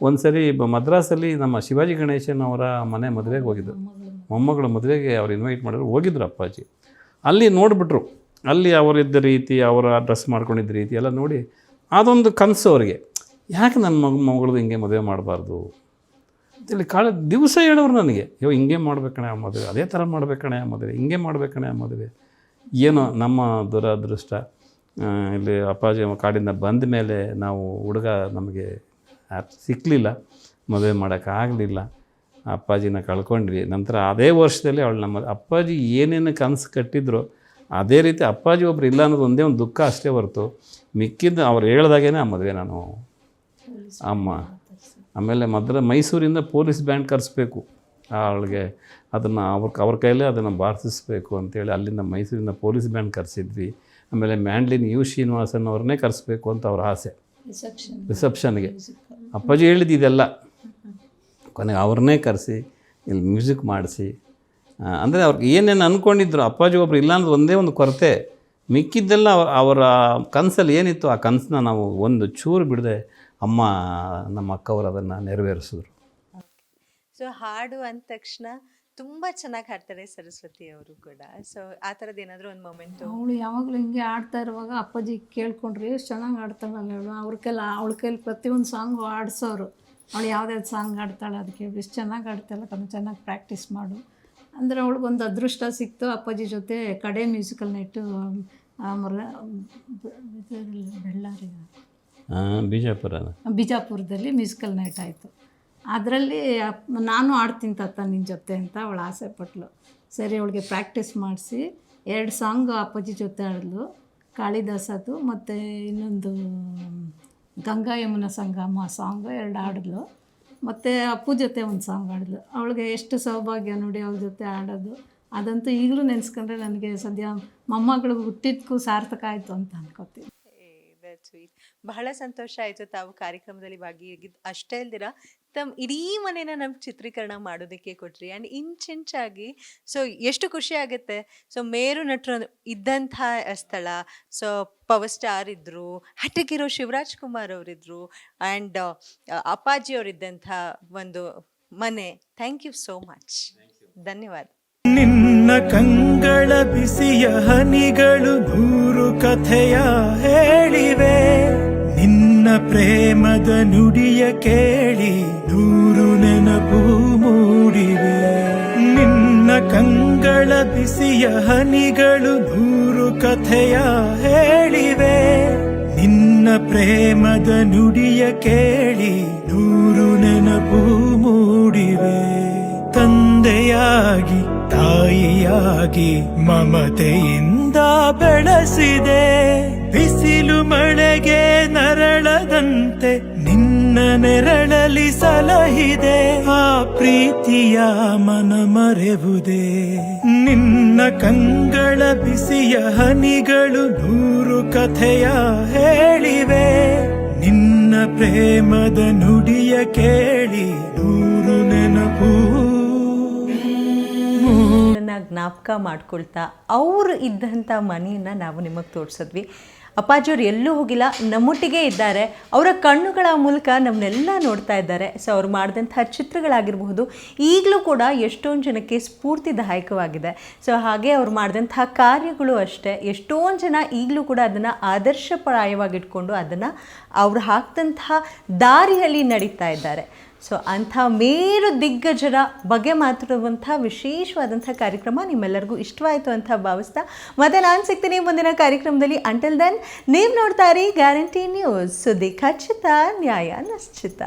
ಒಂದು ಸರಿ ಮದ್ರಾಸಲ್ಲಿ ನಮ್ಮ ಶಿವಾಜಿ ಗಣೇಶನ್ ಅವರ ಮನೆ ಮದುವೆಗೆ ಹೋಗಿದ್ದು, ಮೊಮ್ಮಗಳ ಮದುವೆಗೆ ಅವ್ರು ಇನ್ವೈಟ್ ಮಾಡಿದ್ರು, ಹೋಗಿದ್ರು ಅಪ್ಪಾಜಿ. ಅಲ್ಲಿ ನೋಡಿಬಿಟ್ರು, ಅಲ್ಲಿ ಅವರಿದ್ದ ರೀತಿ, ಅವರ ಡ್ರೆಸ್ ಮಾಡ್ಕೊಂಡಿದ್ದ ರೀತಿ ಎಲ್ಲ ನೋಡಿ ಅದೊಂದು ಕನಸು ಅವರಿಗೆ. ಯಾಕೆ ನನ್ನ ಮಗಳದು ಹಿಂಗೆ ಮದುವೆ ಮಾಡಬಾರ್ದು ಅಂತೇಳಿ ದಿವಸ ಹೇಳೋರು ನನಗೆ, ಅಯ್ಯೋ ಹಿಂಗೆ ಮಾಡ್ಬೇಕಣೆ ಆ ಮದುವೆ, ಅದೇ ಥರ ಮಾಡ್ಬೇಕಣೆ ಆ ಮದುವೆ, ಹಿಂಗೆ ಮಾಡ್ಬೇಕಣೆ ಆ ಮದುವೆ. ಏನೋ ನಮ್ಮ ದುರದೃಷ್ಟ, ಇಲ್ಲಿ ಅಪ್ಪಾಜಿ ಕಾಡಿಂದ ಬಂದ ಮೇಲೆ ನಾವು ಹುಡುಗ ನಮಗೆ ಸಿಕ್ಕಲಿಲ್ಲ, ಮದುವೆ ಮಾಡೋಕ್ಕಾಗಲಿಲ್ಲ, ಅಪ್ಪಾಜಿನ ಕಳ್ಕೊಂಡ್ವಿ. ನಂತರ ಅದೇ ವರ್ಷದಲ್ಲಿ ಅವಳು ನಮ್ಮ ಅಪ್ಪಾಜಿ ಏನೇನು ಕನಸು ಕಟ್ಟಿದ್ರು ಅದೇ ರೀತಿ ಅಪ್ಪಾಜಿ ಒಬ್ರು ಇಲ್ಲ ಅನ್ನೋದು ಒಂದೇ ಒಂದು ದುಃಖ ಅಷ್ಟೇ ಹೊರತು ಮಿಕ್ಕಿದ್ದು ಅವ್ರು ಹೇಳ್ದಾಗೇ ಆ ಮದುವೆ ನಾನು ಅಮ್ಮ. ಆಮೇಲೆ ಮೈಸೂರಿಂದ ಪೊಲೀಸ್ ಬ್ಯಾಂಡ್ ಕರೆಸ್ಬೇಕು ಅವಳಿಗೆ, ಅದನ್ನು ಅವ್ರ ಕೈಲೇ ಅದನ್ನು ಬಾರಿಸಿಸ್ಬೇಕು ಅಂತೇಳಿ ಅಲ್ಲಿಂದ ಮೈಸೂರಿಂದ ಪೊಲೀಸ್ ಬ್ಯಾಂಡ್ ಕರೆಸಿದ್ವಿ. ಆಮೇಲೆ ಮ್ಯಾಂಡ್ಲಿನ್ ಯು ಶ್ರೀನಿವಾಸನ್ ಅವ್ರನ್ನೇ ಕರೆಸ್ಬೇಕು ಅಂತ ಅವ್ರ ಆಸೆ ರಿಸೆಪ್ಷನ್ಗೆ. ಅಪ್ಪಾಜಿ ಹೇಳಿದ್ದು ಇದೆಲ್ಲ, ಕೊನೆಗೆ ಅವ್ರನ್ನೇ ಕರೆಸಿ ಇಲ್ಲಿ ಮ್ಯೂಸಿಕ್ ಮಾಡಿಸಿ, ಅಂದರೆ ಅವ್ರಿಗೆ ಏನೇನು ಅಂದ್ಕೊಂಡಿದ್ರು ಅಪ್ಪಾಜಿ ಒಬ್ರು ಇಲ್ಲ ಅನ್ನೋದು ಒಂದೇ ಒಂದು ಕೊರತೆ, ಮಿಕ್ಕಿದ್ದೆಲ್ಲ ಅವರ ಕನಸಲ್ಲಿ ಏನಿತ್ತು ಆ ಕನಸನ್ನ ನಾವು ಒಂದು ಚೂರು ಬಿಡದೆ ಅಮ್ಮ ನಮ್ಮ ಅಕ್ಕವರು ಅದನ್ನು ನೆರವೇರಿಸಿದ್ರು. ಸೊ ಹಾಡು ಅಂದ ತಕ್ಷಣ ತುಂಬ ಚೆನ್ನಾಗಿ ಹಾಡ್ತಾರೆ ಸರಸ್ವತಿ ಅವರು ಕೂಡ. ಸೊ ಆ ಥರದ್ದು ಏನಾದರೂ ಒಂದು ಮೊಮೆಂಟು? ಅವಳು ಯಾವಾಗಲೂ ಹಿಂಗೆ ಆಡ್ತಾ ಇರುವಾಗ ಅಪ್ಪಾಜಿ ಕೇಳ್ಕೊಂಡ್ರಿ ಎಷ್ಟು ಚೆನ್ನಾಗಿ ಆಡ್ತಾಳಲ್ಲ ಅವಳು, ಅವಳ ಕೈಲಿ ಪ್ರತಿಯೊಂದು ಸಾಂಗು ಆಡಿಸೋರು. ಅವಳು ಯಾವ್ದಾವ್ದು ಸಾಂಗ್ ಆಡ್ತಾಳೆ ಅದಕ್ಕೆ ಎಷ್ಟು ಚೆನ್ನಾಗಿ ಆಡ್ತಾಳೆ, ಅದನ್ನು ಚೆನ್ನಾಗಿ ಪ್ರಾಕ್ಟೀಸ್ ಮಾಡು ಅಂದರೆ ಅವಳಿಗೊಂದು ಅದೃಷ್ಟ ಸಿಕ್ತು. ಅಪ್ಪಾಜಿ ಜೊತೆ ಕಡೆ ಮ್ಯೂಸಿಕಲ್ ನೈಟು ಬಳ್ಳಾರಿ ಬಿಜಾಪುರದಲ್ಲಿ ಮ್ಯೂಸಿಕಲ್ ನೈಟ್ ಆಯಿತು. ಅದರಲ್ಲಿ ನಾನು ಆಡ್ತೀನಿ ತಾತ ನಿನ್ನ ಜೊತೆ ಅಂತ ಅವಳು ಆಸೆ ಪಟ್ಲು. ಸರಿ ಅವಳಿಗೆ ಪ್ರಾಕ್ಟೀಸ್ ಮಾಡಿಸಿ 2 ಸಾಂಗ್ ಅಪ್ಪಾಜಿ ಜೊತೆ ಆಡಿದ್ಲು, ಕಾಳಿದಾಸದು ಮತ್ತು ಇನ್ನೊಂದು ಗಂಗಾ ಯಮುನಾ ಸಂಗಮ ಸಾಂಗು 2 ಹಾಡಿದ್ಲು. ಮತ್ತು ಅಪ್ಪು ಜೊತೆ ಒಂದು ಸಾಂಗ್ ಹಾಡಿದ್ಲು. ಅವಳಿಗೆ ಎಷ್ಟು ಸೌಭಾಗ್ಯ ನೋಡಿ ಅವ್ಳ ಜೊತೆ ಹಾಡೋದು. ಅದಂತೂ ಈಗಲೂ ನೆನೆಸ್ಕೊಂಡ್ರೆ ನನಗೆ ಸದ್ಯ ಮೊಮ್ಮಗಳು ಹುಟ್ಟಿದ್ದಕ್ಕೂ ಸಾರ್ಥಕ ಆಯಿತು ಅಂತ ಅನ್ಕೋತೀನಿ. ಸ್ವೀಟ್. ಬಹಳ ಸಂತೋಷ ಆಯಿತು ತಾವು ಕಾರ್ಯಕ್ರಮದಲ್ಲಿ ಭಾಗಿಯಾಗಿದ್ದು. ಅಷ್ಟೇ ಅಲ್ದಿರ ತಮ್ಮ ಇಡೀ ಮನೇನ ನಮ್ಗೆ ಚಿತ್ರೀಕರಣ ಮಾಡೋದಕ್ಕೆ ಕೊಟ್ರಿ. ಆ್ಯಂಡ್ ಇಂಚಿಂಚಾಗಿ ಸೊ ಎಷ್ಟು ಖುಷಿ ಆಗುತ್ತೆ. ಸೊ ಮೇರು ನಟರು ಇದ್ದಂಥ ಸ್ಥಳ, ಸೊ ಪವರ್ ಸ್ಟಾರ್ ಇದ್ದರು, ಹ್ಯಾಟ್ರಿಕ್ ಹೀರೋ ಶಿವರಾಜ್ ಕುಮಾರ್ ಅವರಿದ್ದರು, ಆ್ಯಂಡ್ ಅಪ್ಪಾಜಿ ಅವರಿದ್ದಂಥ ಒಂದು ಮನೆ. Thank you so much. ಧನ್ಯವಾದ. ನಿನ್ನ ಕಂಗಳ ಬಿಸಿಯ ಹನಿಗಳು 100 ಕಥೆಯ ಹೇಳಿವೆ. ನಿನ್ನ ಪ್ರೇಮದ ನುಡಿಯ ಕೇಳಿ 100 ನೆನಪು ಮೂಡಿವೆ. ನಿನ್ನ ಕಂಗಳ ಬಿಸಿಯ ಹನಿಗಳು 100 ಕಥೆಯ ಹೇಳಿವೆ. ನಿನ್ನ ಪ್ರೇಮದ ನುಡಿಯ ಕೇಳಿ 100 ನೆನಪು ಮೂಡಿವೆ. ತಂದೆಯಾಗಿ ತಾಯಿಯಾಗಿ ಮಮತೆಯಿಂದ ಬೆಳೆಸಿದೆ. ಬಿಸಿಲು ಮಳೆಗೆ ನರಳದಂತೆ ನಿನ್ನ ನೆರಳಲಿ ಸಲಹಿದೆ. ಆ ಪ್ರೀತಿಯ ಮನ ಮರೆವುದೇ. ನಿನ್ನ ಕಂಗಳ ಬಿಸಿಯ ಹನಿಗಳು 100 ಕಥೆಯ ಹೇಳಿವೆ. ನಿನ್ನ ಪ್ರೇಮದ ನುಡಿಯ ಕೇಳಿ 100 ನೆನಪು ಜ್ಞಾಪಕ ಮಾಡ್ಕೊಳ್ತಾ ಅವರು ಇದ್ದಂಥ ಮನೆಯನ್ನು ನಾವು ನಿಮಗೆ ತೋರಿಸಿದ್ವಿ. ಅಪ್ಪಾಜಿಯವ್ರು ಎಲ್ಲೂ ಹೋಗಿಲ್ಲ, ನಮ್ಮೊಟ್ಟಿಗೆ ಇದ್ದಾರೆ. ಅವರ ಕಣ್ಣುಗಳ ಮೂಲಕ ನಮ್ಮನ್ನೆಲ್ಲ ನೋಡ್ತಾ ಇದ್ದಾರೆ. ಸೊ ಅವ್ರು ಮಾಡಿದಂಥ ಚಿತ್ರಗಳಾಗಿರಬಹುದು ಈಗಲೂ ಕೂಡ ಎಷ್ಟೊಂದು ಜನಕ್ಕೆ ಸ್ಫೂರ್ತಿದಾಯಕವಾಗಿದೆ. ಸೊ ಹಾಗೆ ಅವ್ರು ಮಾಡಿದಂಥ ಕಾರ್ಯಗಳು ಅಷ್ಟೇ. ಎಷ್ಟೊಂದು ಜನ ಈಗಲೂ ಕೂಡ ಅದನ್ನು ಆದರ್ಶಪ್ರಾಯವಾಗಿಟ್ಕೊಂಡು ಅದನ್ನು ಅವ್ರು ಹಾಕಿದಂತಹ ದಾರಿಯಲ್ಲಿ ನಡೀತಾ ಇದ್ದಾರೆ. ಸೊ ಅಂಥ ಮೇರು ದಿಗ್ಗಜರ ಬಗ್ಗೆ ಮಾತಾಡುವಂಥ ವಿಶೇಷವಾದಂಥ ಕಾರ್ಯಕ್ರಮ ನಿಮ್ಮೆಲ್ಲರಿಗೂ ಇಷ್ಟವಾಯಿತು ಅಂತ ಭಾವಿಸ್ತಾ ಮತ್ತೆ ನಾನು ಸಿಗ್ತೀನಿ ಮುಂದಿನ ಕಾರ್ಯಕ್ರಮದಲ್ಲಿ. ಅಂಟಿಲ್ ದೆನ್ ನೀವು ನೋಡ್ತಾ ಇರಿ ಗ್ಯಾರಂಟಿ ನ್ಯೂಸ್. ಸುದ್ದಿ ಖಚಿತ, ನ್ಯಾಯ ನಿಶ್ಚಿತ.